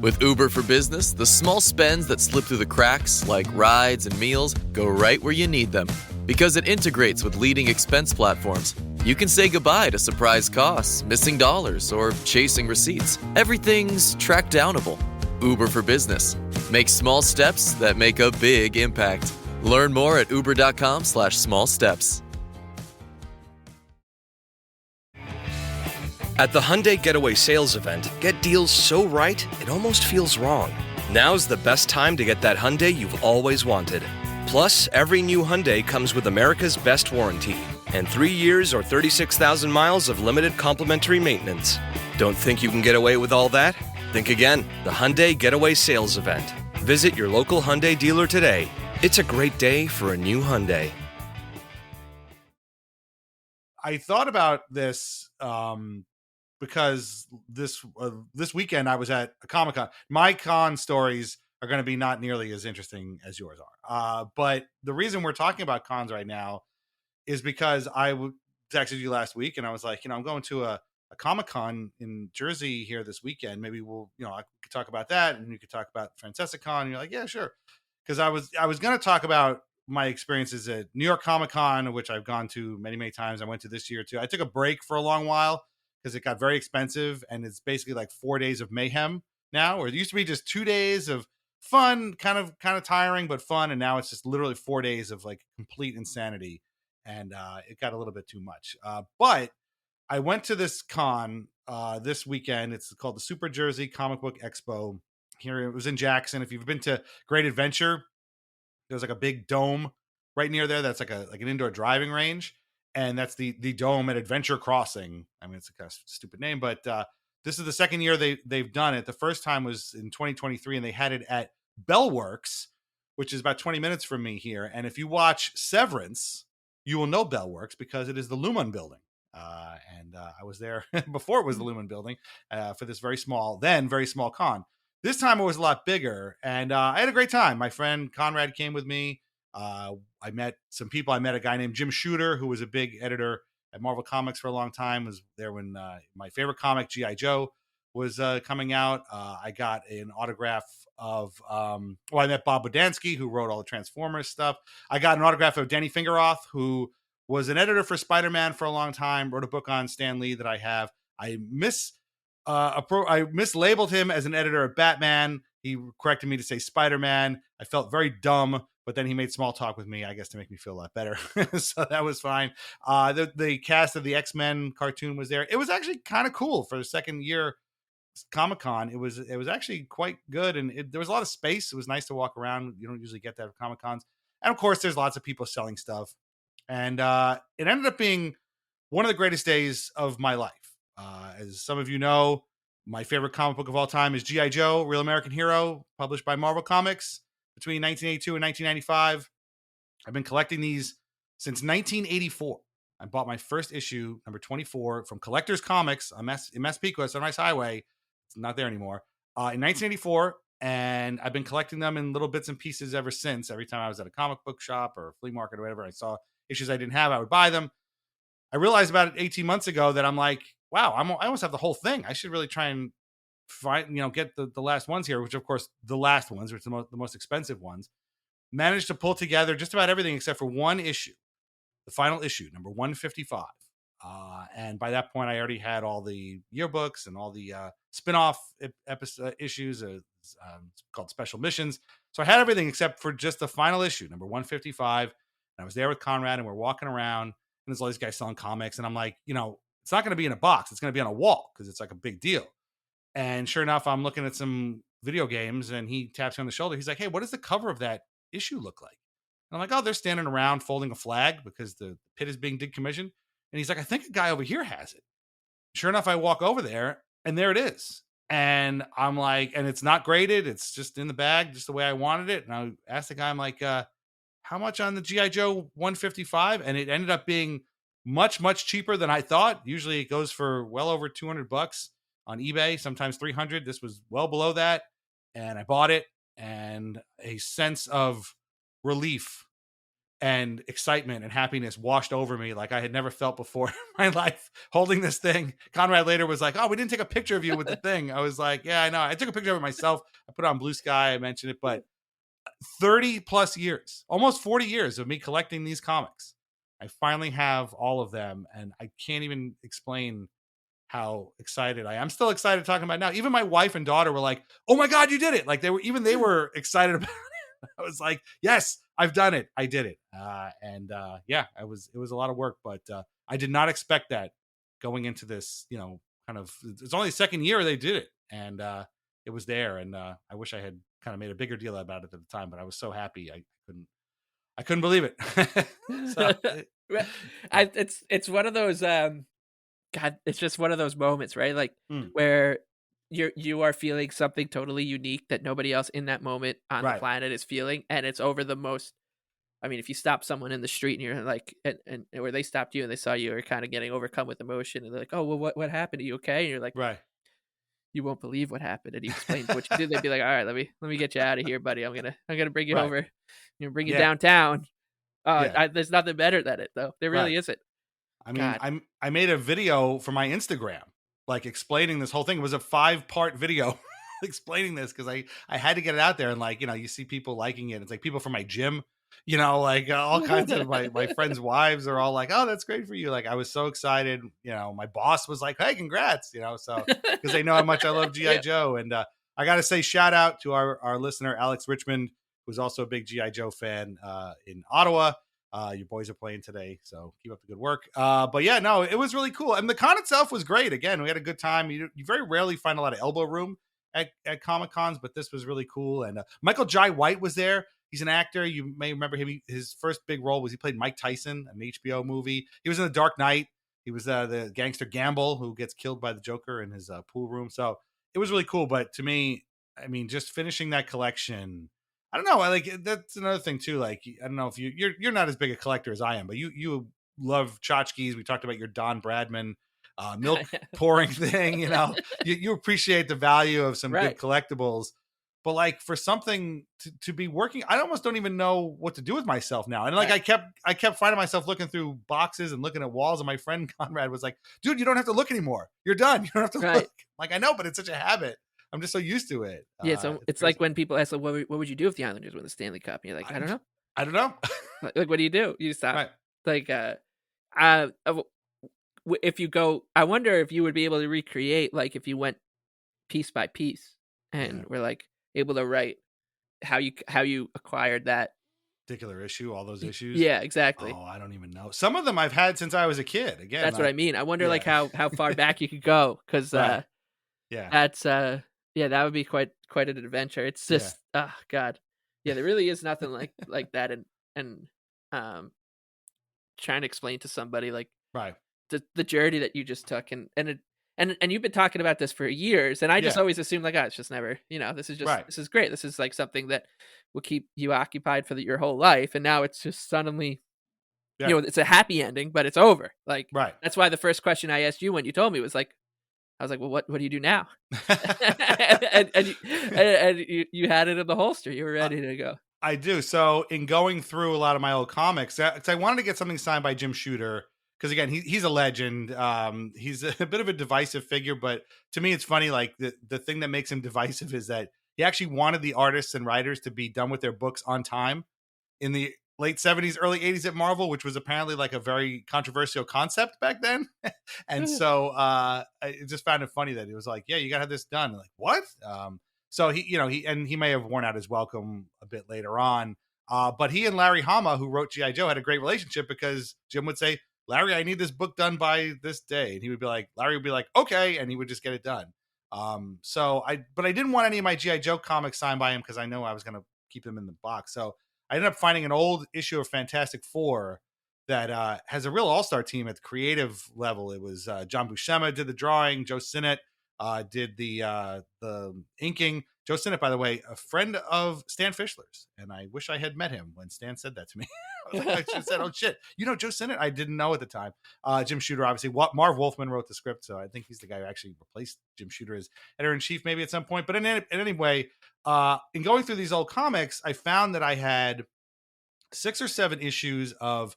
With Uber for Business, the small spends that slip through the cracks, like rides and meals, go right where you need them. Because it integrates with leading expense platforms, you can say goodbye to surprise costs, missing dollars, or chasing receipts. Everything's track downable. Uber for Business. Make small steps that make a big impact. Learn more at uber.com/small steps. At the Hyundai Getaway Sales Event, get deals so right, it almost feels wrong. Now's the best time to get that Hyundai you've always wanted. Plus, every new Hyundai comes with America's Best Warranty and 3 years or 36,000 miles of limited complimentary maintenance. Don't think you can get away with all that? Think again. The Hyundai Getaway Sales Event. Visit your local Hyundai dealer today. It's a great day for a new Hyundai. I thought about this because this weekend I was at a Comic-Con. My con stories are going to be not nearly as interesting as yours are. But the reason we're talking about cons right now is because I texted you last week and I was like, I'm going to a Comic-Con in Jersey here this weekend. Maybe I could talk about that and you could talk about Francesca Con. And you're like, yeah, sure. Because I was going to talk about my experiences at New York Comic-Con, which I've gone to many, many times. I went to this year too. I took a break for a long while because it got very expensive and it's basically like 4 days of mayhem now, or it used to be just 2 days of fun, kind of tiring, but fun. And now it's just literally 4 days of like complete insanity. And it got a little bit too much. But I went to this con this weekend. It's called the Super Jersey Comic Book Expo. Here it was in Jackson. If you've been to Great Adventure, there's like a big dome right near there. That's like an indoor driving range. And that's the dome at Adventure Crossing. I mean, it's a kind of stupid name, but this is the second year they've done it. The first time was in 2023, and they had it at Bellworks, which is about 20 minutes from me here. And if you watch Severance, you will know Bellworks because it is the Lumon building. And I was there before it was the Lumon building for this very small con. This time it was a lot bigger, and I had a great time. My friend Conrad came with me. I met some people. I met a guy named Jim Shooter, who was a big editor at Marvel Comics for a long time, was there when my favorite comic, G.I. Joe, was coming out. I got an autograph of, I met Bob Budansky, who wrote all the Transformers stuff. I got an autograph of Danny Fingeroth, who was an editor for Spider-Man for a long time, wrote a book on Stan Lee that I have. I mislabeled him as an editor of Batman. He corrected me to say Spider-Man. I felt very dumb, but then he made small talk with me, I guess, to make me feel a lot better. So that was fine. The cast of the X-Men cartoon was there. It was actually kind of cool for the second year Comic-Con. It was actually quite good, and there was a lot of space. It was nice to walk around. You don't usually get that at Comic-Cons. And of course, there's lots of people selling stuff. And it ended up being one of the greatest days of my life. As some of you know, my favorite comic book of all time is G.I. Joe, Real American Hero, published by Marvel Comics between 1982 and 1995. I've been collecting these since 1984. I bought my first issue, number 24, from Collectors Comics in Massapequa, Sunrise Highway. It's not there anymore. In 1984, and I've been collecting them in little bits and pieces ever since. Every time I was at a comic book shop or a flea market or whatever, I saw issues I didn't have, I would buy them. I realized about 18 months ago that I'm like, wow, I almost have the whole thing. I should really try and find, get the last ones here, which of course the last ones, which are the most expensive ones, managed to pull together just about everything except for one issue, the final issue, number 155. And by that point, I already had all the yearbooks and all the spin-off episode issues called Special Missions. So I had everything except for just the final issue, number 155. And I was there with Conrad, and we're walking around, and there's all these guys selling comics. And I'm like, it's not going to be in a box. It's going to be on a wall because it's like a big deal. And sure enough, I'm looking at some video games, and he taps me on the shoulder. He's like, hey, what does the cover of that issue look like? And I'm like, oh, they're standing around folding a flag because the pit is being decommissioned. And he's like, I think a guy over here has it. Sure enough, I walk over there, and there it is. And I'm like, and it's not graded. It's just in the bag, just the way I wanted it. And I asked the guy, I'm like, how much on the G.I. Joe 155? And it ended up being much, much cheaper than I thought. Usually it goes for well over $200 on eBay, sometimes $300. This was well below that. And I bought it, and a sense of relief and excitement and happiness washed over me like I had never felt before in my life holding this thing. Conrad later was like, oh, we didn't take a picture of you with the thing. I was like, yeah, I know. I took a picture of it myself. I put it on Blue Sky. I mentioned it, but 30 plus years, almost 40 years of me collecting these comics. I finally have all of them, and I can't even explain how excited I am. I'm still excited talking about it now. Even my wife and daughter were like, oh my God, you did it. Like they were excited about it. I was like, yes, I've done it. I did it. Yeah, it was a lot of work, but I did not expect that going into this, kind kind of, it's only the second year they did it, and it was there, and I wish I had kind of made a bigger deal about it at the time, but I was so happy I couldn't believe it. So, it's one of those God, it's just one of those moments, right? Like where you are feeling something totally unique that nobody else in that moment on the planet is feeling, and it's over the most. I mean, if you stop someone in the street and you're like, and where they stopped you and they saw you were kind of getting overcome with emotion, and they're like, "Oh, well, what happened? Are you okay?" And you're like, right. You won't believe what happened. And you explain what you did. They'd be like, "All right, let me get you out of here, buddy. I'm gonna bring you over. Bring you downtown." There's nothing better than it, though. There really isn't. I mean, I made a video for my Instagram, like explaining this whole thing. It was a 5-part video explaining this because I had to get it out there, and like, you see people liking it. It's like people from my gym, like all kinds of my friends' wives are all like, "Oh, that's great for you." Like, I was so excited. My boss was like, "Hey, congrats," so because they know how much I love G.I. Joe. And I got to say shout out to our listener, Alex Richmond, who's also a big G.I. Joe fan in Ottawa. Your boys are playing today, so keep up the good work. But yeah, no, it was really cool. And the con itself was great. Again, we had a good time. You very rarely find a lot of elbow room at Comic-Cons, but this was really cool. And Michael Jai White was there. He's an actor. You may remember him. His first big role was he played Mike Tyson, an HBO movie. He was in The Dark Knight. He was the gangster Gamble who gets killed by the Joker in his pool room. So it was really cool. But to me, I mean, just finishing that collection, I don't know. That's another thing too. Like, I don't know if you're not as big a collector as I am, but you love tchotchkes. We talked about your Don Bradman milk pouring thing. You appreciate the value of some good collectibles. But like for something to be working, I almost don't even know what to do with myself now. And like I kept finding myself looking through boxes and looking at walls. And my friend Conrad was like, "Dude, you don't have to look anymore. You're done. You don't have to look." Like, I know, but it's such a habit. I'm just so used to it. Yeah, so it's like when people ask, like, what would you do if the Islanders win the Stanley Cup? And you're like, I don't know. I don't know. Like, what do? You stop. Like, if you go, I wonder if you would be able to recreate, like, if you went piece by piece and were like able to write how you acquired that particular issue, all those issues. Yeah, exactly. Oh, I don't even know. Some of them I've had since I was a kid. Again, that's what I mean. I wonder like how far back you could go, because that's that would be quite an adventure. It's just oh god, yeah, there really is nothing like that, and trying to explain to somebody like the journey that you just took, and you've been talking about this for years, and I just always assumed like, it's just never, this is just this is great. This is like something that will keep you occupied for your whole life, and now it's just suddenly, it's a happy ending, but it's over. Like, that's why the first question I asked you when you told me was like, I was like, well, what do you do now? and you had it in the holster. You were ready to go. I do. So in going through a lot of my old comics, because I wanted to get something signed by Jim Shooter, because again, he's a legend. He's a bit of a divisive figure, but to me, it's funny. Like the thing that makes him divisive is that he actually wanted the artists and writers to be done with their books on time in the late 70s, early 80s at Marvel, which was apparently like a very controversial concept back then. And so I just found it funny that he was like, yeah, you got to have this done. Like, what? So he may have worn out his welcome a bit later on. But he and Larry Hama, who wrote G.I. Joe, had a great relationship, because Jim would say, Larry, I need this book done by this day. And Larry would be like, okay. And he would just get it done. But I didn't want any of my G.I. Joe comics signed by him, because I know I was going to keep them in the box. So I ended up finding an old issue of Fantastic Four that has a real all-star team at the creative level. It was John Buscema did the drawing, Joe Sinnott did the inking. Joe Sinnott, by the way, a friend of Stan Fischler's, and I wish I had met him when Stan said that to me. I was like, I just said, "Oh shit, Joe Sinnott?" I didn't know at the time. Jim Shooter, obviously, Marv Wolfman wrote the script, so I think he's the guy who actually replaced Jim Shooter as editor-in-chief maybe at some point. But in any way, in going through these old comics, I found that I had 6 or 7 issues of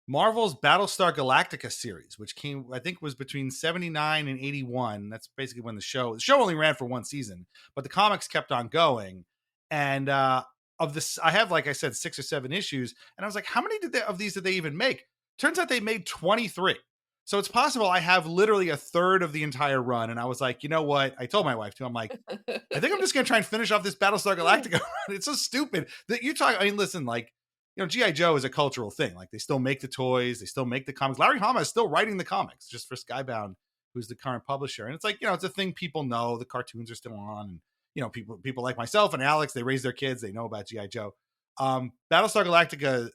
Marvel's Battlestar Galactica series, which came, I think, was between 79 and 81. That's basically when the show only ran for one season, but the comics kept on going. And of this, I have, like I said, 6 or 7 issues, and I was like, how many of these did they even make? Turns out they made 23. So it's possible I have literally a third of the entire run. And I was like, you know what? I told my wife too. I'm like, I think I'm just gonna try and finish off this Battlestar Galactica run. It's so stupid that you talk. I mean, listen, like, G.I. Joe is a cultural thing. Like, they still make the toys, they still make the comics. Larry Hama is still writing the comics, just for Skybound, who's the current publisher. And it's like, it's a thing people know. The cartoons are still on. And, people like myself and Alex, they raise their kids. They know about G.I. Joe. Battlestar Galactica,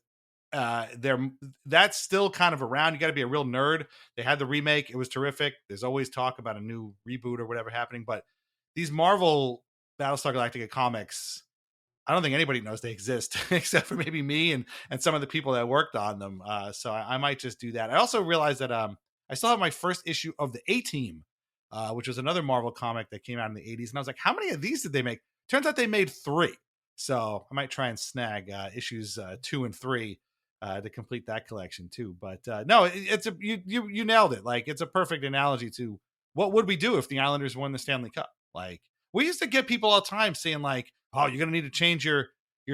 that's still kind of around. You got to be a real nerd. They had the remake. It was terrific. There's always talk about a new reboot or whatever happening. But these Marvel Battlestar Galactica comics, I don't think anybody knows they exist except for maybe me and some of the people that worked on them. So I might just do that. I also realized that I still have my first issue of the A-Team, which was another Marvel comic that came out in the 80s. And I was like, how many of these did they make? Turns out they made 3. So I might try and snag issues 2 and 3 to complete that collection too. But no, you nailed it. Like, it's a perfect analogy to what would we do if the Islanders won the Stanley Cup? Like, we used to get people all the time saying like, oh, you're going to need to change your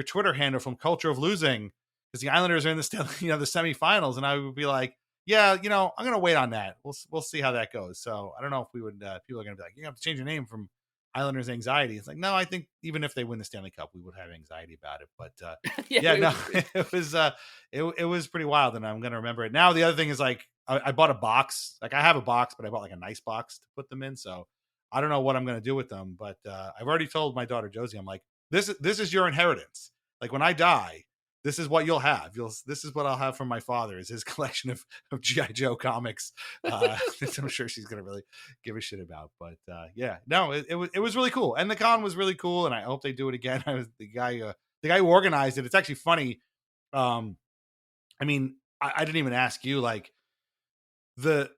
Twitter handle from Culture of Losing because the Islanders are in the semifinals. And I would be like, yeah, I'm going to wait on that. We'll see how that goes. So I don't know if we would, people are going to be like, you have to change your name from Islanders Anxiety. It's like, no, I think even if they win the Stanley Cup, we would have anxiety about it. But it was pretty wild. And I'm going to remember it. Now, the other thing is like, I bought a box. Like, I have a box, but I bought like a nice box to put them in. So I don't know what I'm going to do with them, but I've already told my daughter Josie, I'm like, this is your inheritance. Like, when I die, this is what you'll have. This is what I'll have from my father, is his collection of G.I. Joe comics. I'm sure she's going to really give a shit about. But it was really cool, and the con was really cool, and I hope they do it again. I was the guy who organized it. It's actually funny. I didn't even ask you, like, the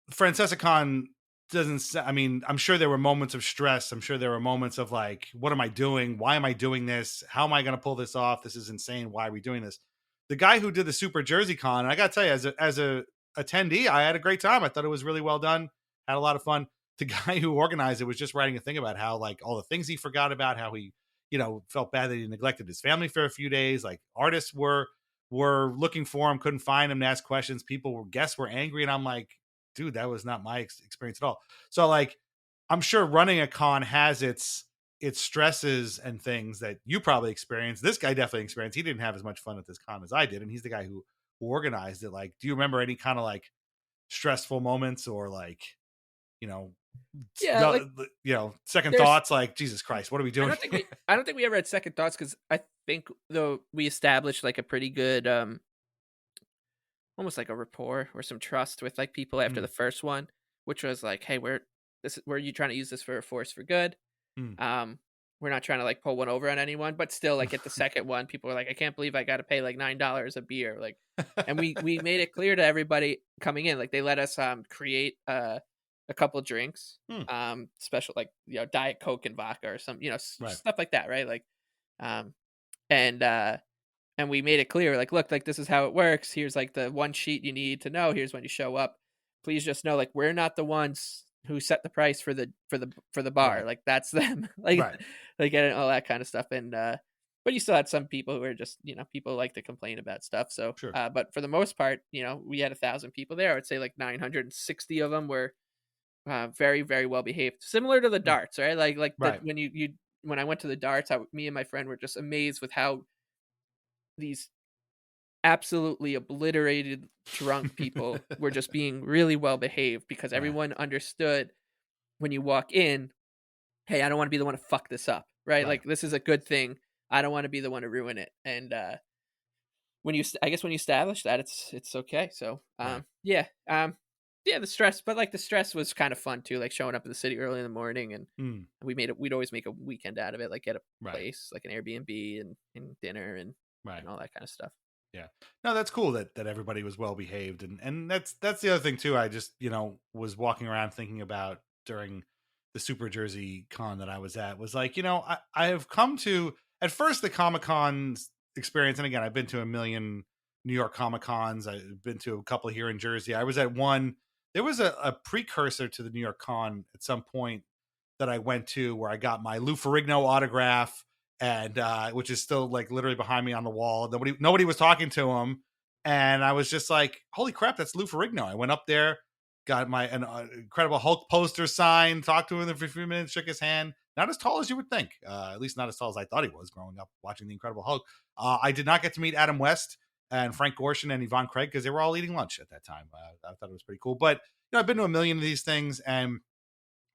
Francesca Con I'm sure there were moments of stress. I'm sure there were moments of like, what am I doing? Why am I doing this? How am I going to pull this off? This is insane. Why are we doing this? The guy who did the Super Jersey Con, and I got to tell you, as a attendee, I had a great time. I thought it was really well done. Had a lot of fun. The guy who organized it was just writing a thing about how, like, all the things he forgot about, how he, felt bad that he neglected his family for a few days. Like, artists were looking for him, couldn't find him to ask questions. Guests were angry. And I'm like, dude, that was not my experience at all. So, like, I'm sure running a con has its stresses and things that you probably experienced. This guy definitely experienced. He didn't have as much fun at this con as I did, and he's the guy who organized it. Like, do you remember any kind of like stressful moments or like, second thoughts? Like, Jesus Christ, what are we doing? I don't think we ever had second thoughts, because I think though we established like a pretty good almost like a rapport or some trust with like people after the first one, which was like, hey, were you trying to use this for a force for good? We're not trying to like pull one over on anyone, but still, like, at the second one, people were like, I can't believe I got to pay like $9 a beer. Like, and we made it clear to everybody coming in, like, they let us create a couple drinks, special, like, Diet Coke and vodka or some, stuff like that. Right. Like, and we made it clear, like, look, like, this is how it works. Here's like the one sheet you need to know. Here's when you show up. Please just know, like, we're not the ones who set the price for the bar. Right. Like, that's them. Like, like, and all that kind of stuff. And but you still had some people who are just, people like to complain about stuff. So, sure. But for the most part, we had 1,000 people there. I would say like 960 of them were very, very well behaved. Similar to the darts, right? Like right. When I went to the darts, me and my friend were just amazed with how these absolutely obliterated drunk people were just being really well behaved, because everyone understood when you walk in, hey, I don't want to be the one to fuck this up, right? Like, this is a good thing. I don't want to be the one to ruin it. And when you establish that, it's okay. So the stress, but like the stress was kind of fun too, like showing up in the city early in the morning, and we'd always make a weekend out of it, like get a place like an Airbnb and dinner and all that kind of stuff. Yeah, no, that's cool that everybody was well behaved, and that's the other thing too. I just was walking around thinking about during the Super Jersey Con that I was at, was like, I have come to, at first, the Comic-Con experience, and again, I've been to a million New York Comic-Cons. I've been to a couple here in Jersey. I was at one. There was a precursor to the New York Con at some point that I went to, where I got my Lou Ferrigno autograph, and which is still like literally behind me on the wall. Nobody was talking to him, and I was just like, holy crap, that's Lou Ferrigno. I went up there, got an Incredible Hulk poster signed, talked to him for a few minutes, shook his hand. Not as tall as you would think, at least not as tall as I thought he was growing up watching the Incredible Hulk. I did not get to meet Adam West and Frank Gorshin and Yvonne Craig, because they were all eating lunch at that time. I thought it was pretty cool. But I've been to a million of these things, and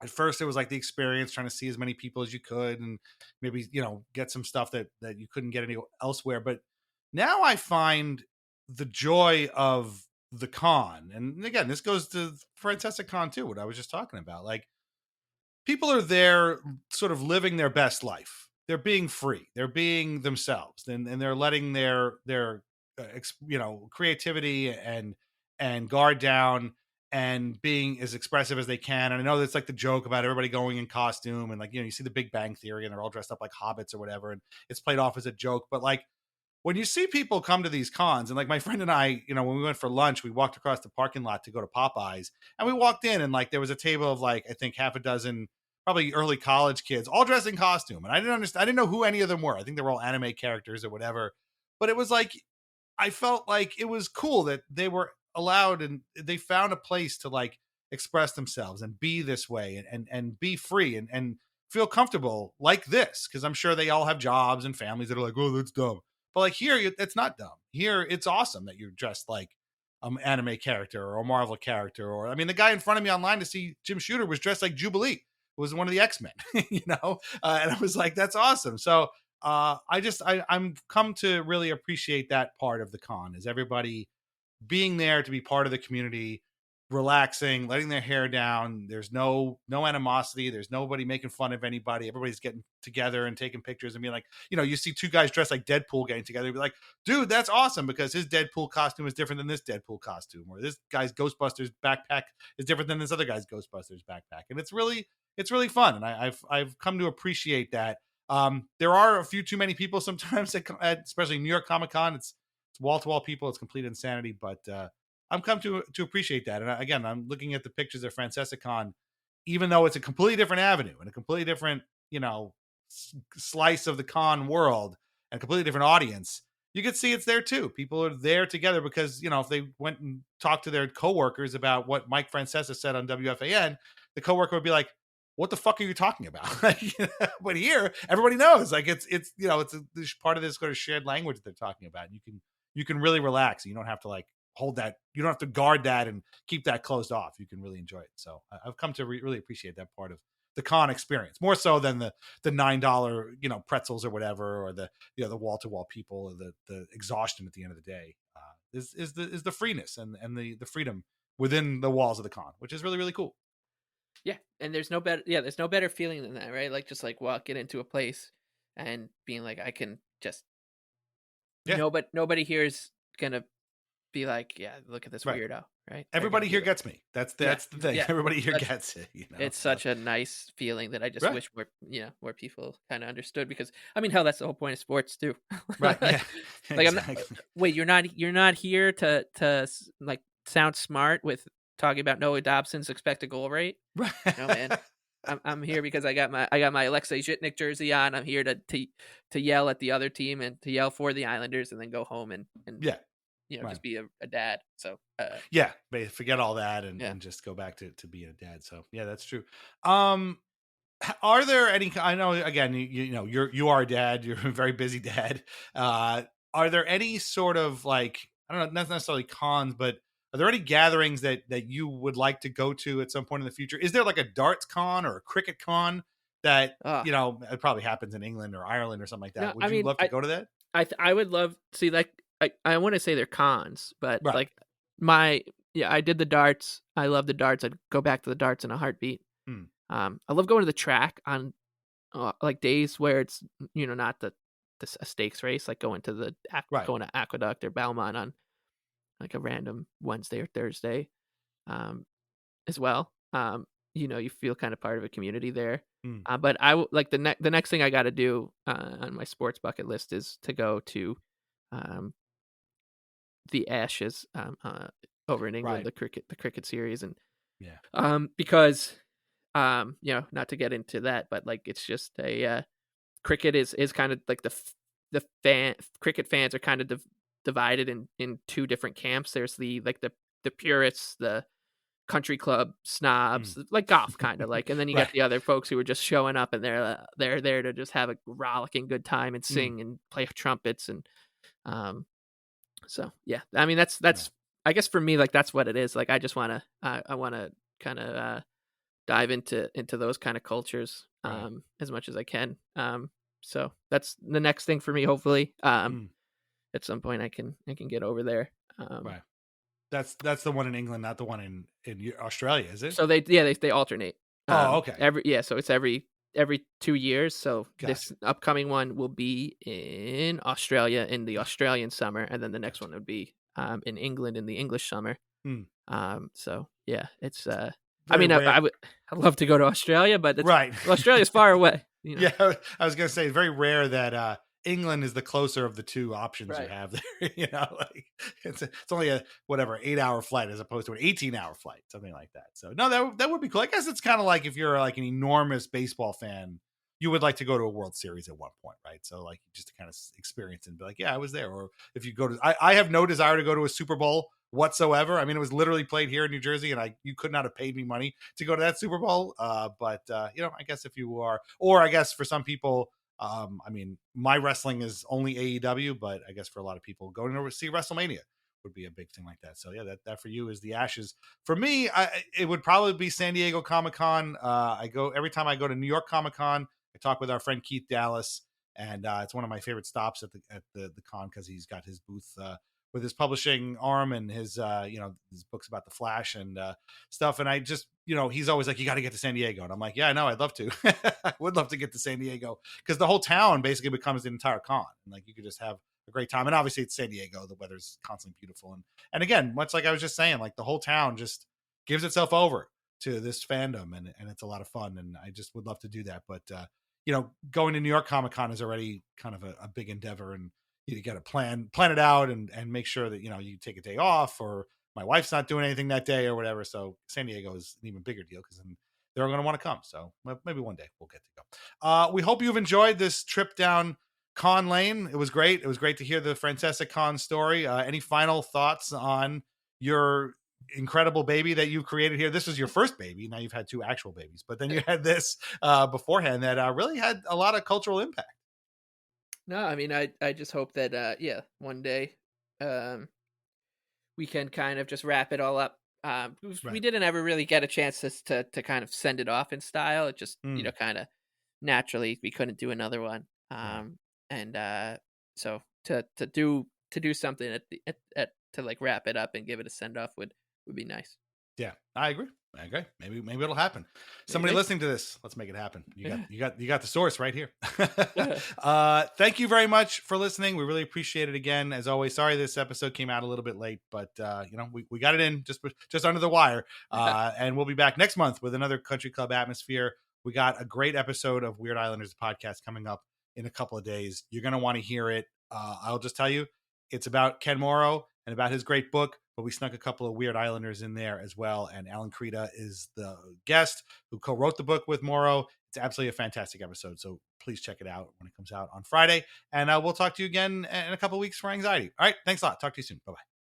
at first it was like the experience, trying to see as many people as you could, and maybe get some stuff that you couldn't get any elsewhere. But now I find the joy of the con, and again, this goes to Francesa Con too, what I was just talking about. Like, people are there sort of living their best life. They're being free. They're being themselves, and they're letting their creativity and guard down, and being as expressive as they can. And I know that's like the joke about everybody going in costume, and you see the Big Bang Theory and they're all dressed up like hobbits or whatever, and it's played off as a joke. But like, when you see people come to these cons, and like my friend and I, when we went for lunch, we walked across the parking lot to go to Popeyes, and we walked in, and like there was a table of like, I think half a dozen probably early college kids all dressed in costume. And I didn't know who any of them were. I think they were all anime characters or whatever, but it was like, I felt like it was cool that they were allowed, and they found a place to like express themselves and be this way, and be free, and feel comfortable like this. Cause I'm sure they all have jobs and families that are like, oh, that's dumb. But like here, it's not dumb. Here, it's awesome that you're dressed like an anime character or a Marvel character. Or, I mean, the guy in front of me online to see Jim Shooter was dressed like Jubilee, who was one of the X-Men, and I was like, that's awesome. So I'm come to really appreciate that part of the con, is everybody being there to be part of the community, relaxing, letting their hair down. There's no animosity. There's nobody making fun of anybody. Everybody's getting together and taking pictures and being like, you see two guys dressed like Deadpool getting together. You'd be like, dude, that's awesome, because his Deadpool costume is different than this Deadpool costume, or this guy's Ghostbusters backpack is different than this other guy's Ghostbusters backpack. And it's really fun. And I've come to appreciate that. There are a few too many people sometimes at especially New York Comic Con. It's wall-to-wall people. It's complete insanity, but I'm come to appreciate that. And again, I'm looking at the pictures of Francesa Con, even though it's a completely different avenue and a completely different, slice of the con world and a completely different audience. You could see it's there too. People are there together because, if they went and talked to their coworkers about what Mike Francesa said on WFAN, the coworker would be like, what the fuck are you talking about? But here, everybody knows, like it's a part of this sort of shared language that they're talking about. And you can really relax. You don't have to like hold that. You don't have to guard that and keep that closed off. You can really enjoy it. So I've come to really appreciate that part of the con experience, more so than the $9, pretzels or whatever, or the wall to wall people, or the exhaustion at the end of the day. Is the freeness and the freedom within the walls of the con, which is really, really cool. Yeah. And there's no better feeling than that, right? Like just like walking into a place and being like, I can just, nobody here is going to be like, yeah, look at this weirdo, right? Everybody here gets me. That's the thing. Yeah. Everybody here gets it. It's such a nice feeling that I just wish more people kind of understood, because I mean, hell, that's the whole point of sports too. Right. Like, Exactly. Wait, you're not here to like sound smart with talking about Noah Dobson's expected goal rate. Right. No, man. I'm here because I got my Alexei Zhitnik jersey on. I'm here to yell at the other team and to yell for the Islanders, and then go home and just be a dad. So forget all that and just go back to being a dad. So yeah, that's true. Are there any? I know again, you are a dad. You're a very busy dad. Are there any sort of like, I don't know, not necessarily cons, but are there any gatherings that you would like to go to at some point in the future? Is there like a darts con or a cricket con that it probably happens in England or Ireland or something like that? Would you love to go to that? I would love to see, like, I want to say they're cons, but like I did the darts. I love the darts. I'd go back to the darts in a heartbeat. I love going to the track on like days where it's not a stakes race, like going to going to Aqueduct or Belmont on like a random Wednesday or Thursday, as well. You feel kind of part of a community there. But I like the next thing I got to do on my sports bucket list is to go to the Ashes over in England, the cricket series, and because not to get into that, but like it's just a cricket is kind of like the cricket fans are kind of divided in two different camps. There's the purists, the country club snobs, like golf kind of like, and then you got the other folks who are just showing up and they're there to just have a rollicking good time and sing and play trumpets and so yeah, I mean that's I guess for me, like that's what it is. Like I just want to, I want to kind of dive into those kind of cultures as much as I can. So that's the next thing for me. Hopefully, at some point I can get over there. Right. That's the one in England, not the one in Australia, is it? So they alternate. Oh, okay. So it's every 2 years. So this upcoming one will be in Australia in the Australian summer, and then the next one would be in England in the English summer. So yeah, it's I mean, I'd love to go to Australia, but Australia's far away. You know? Yeah, I was gonna say, very rare that England is the closer of the two options you have there. You know, like it's only a 8-hour flight as opposed to an 18-hour flight, something like that. So no, that would be cool. I guess it's kind of like if you're like an enormous baseball fan, you would like to go to a World Series at one point, right? So like just to kind of experience and be like, yeah, I was there. Or if you go to, I have no desire to go to a Super Bowl whatsoever. I mean, it was literally played here in New Jersey, and you could not have paid me money to go to that Super Bowl. But you know, I guess if you are, or I guess for some people, I mean, my wrestling is only AEW, but I guess for a lot of people, going to see WrestleMania would be a big thing like that. So yeah, that for you is the Ashes. For me, it would probably be San Diego Comic-Con. Every time I go to New York Comic-Con, I talk with our friend Keith Dallas, and it's one of my favorite stops at the con because he's got his booth with his publishing arm and his his books about the Flash and stuff. And I just, he's always like, you got to get to San Diego. And I'm like, yeah, I know, I'd love to. I would love to get to San Diego because the whole town basically becomes an entire con. And like, you could just have a great time. And obviously it's San Diego. The weather's constantly beautiful. And again, much like I was just saying, like the whole town just gives itself over to this fandom, and it's a lot of fun. And I just would love to do that. But, going to New York Comic-Con is already kind of a big endeavor, and you got to plan it out and make sure that, you take a day off, or my wife's not doing anything that day or whatever. So San Diego is an even bigger deal because then they're going to want to come. So maybe one day we'll get to go. We hope you've enjoyed this trip down Con Lane. It was great. It was great to hear the Francesca Con story. Any final thoughts on your incredible baby that you created here? This was your first baby. Now you've had 2 actual babies, but then you had this beforehand that really had a lot of cultural impact. No, I mean, I just hope that one day we can kind of just wrap it all up. We didn't ever really get a chance to kind of send it off in style. It just kind of naturally we couldn't do another one. So to do something to like wrap it up and give it a send off would be nice. Yeah, I agree. Maybe it'll happen. Somebody listening to this, let's make it happen. You got the source right here. Thank you very much for listening. We really appreciate it again. As always, sorry this episode came out a little bit late, but we got it in just under the wire. And we'll be back next month with another Country Club Atmosphere. We got a great episode of Weird Islanders podcast coming up in a couple of days. You're going to want to hear it. I'll just tell you, it's about Ken Morrow and about his great book, but we snuck a couple of Weird Islanders in there as well. And Alan Krita is the guest who co-wrote the book with Morrow. It's absolutely a fantastic episode. So please check it out when it comes out on Friday. And we'll talk to you again in a couple of weeks for Anxiety. All right. Thanks a lot. Talk to you soon. Bye-bye.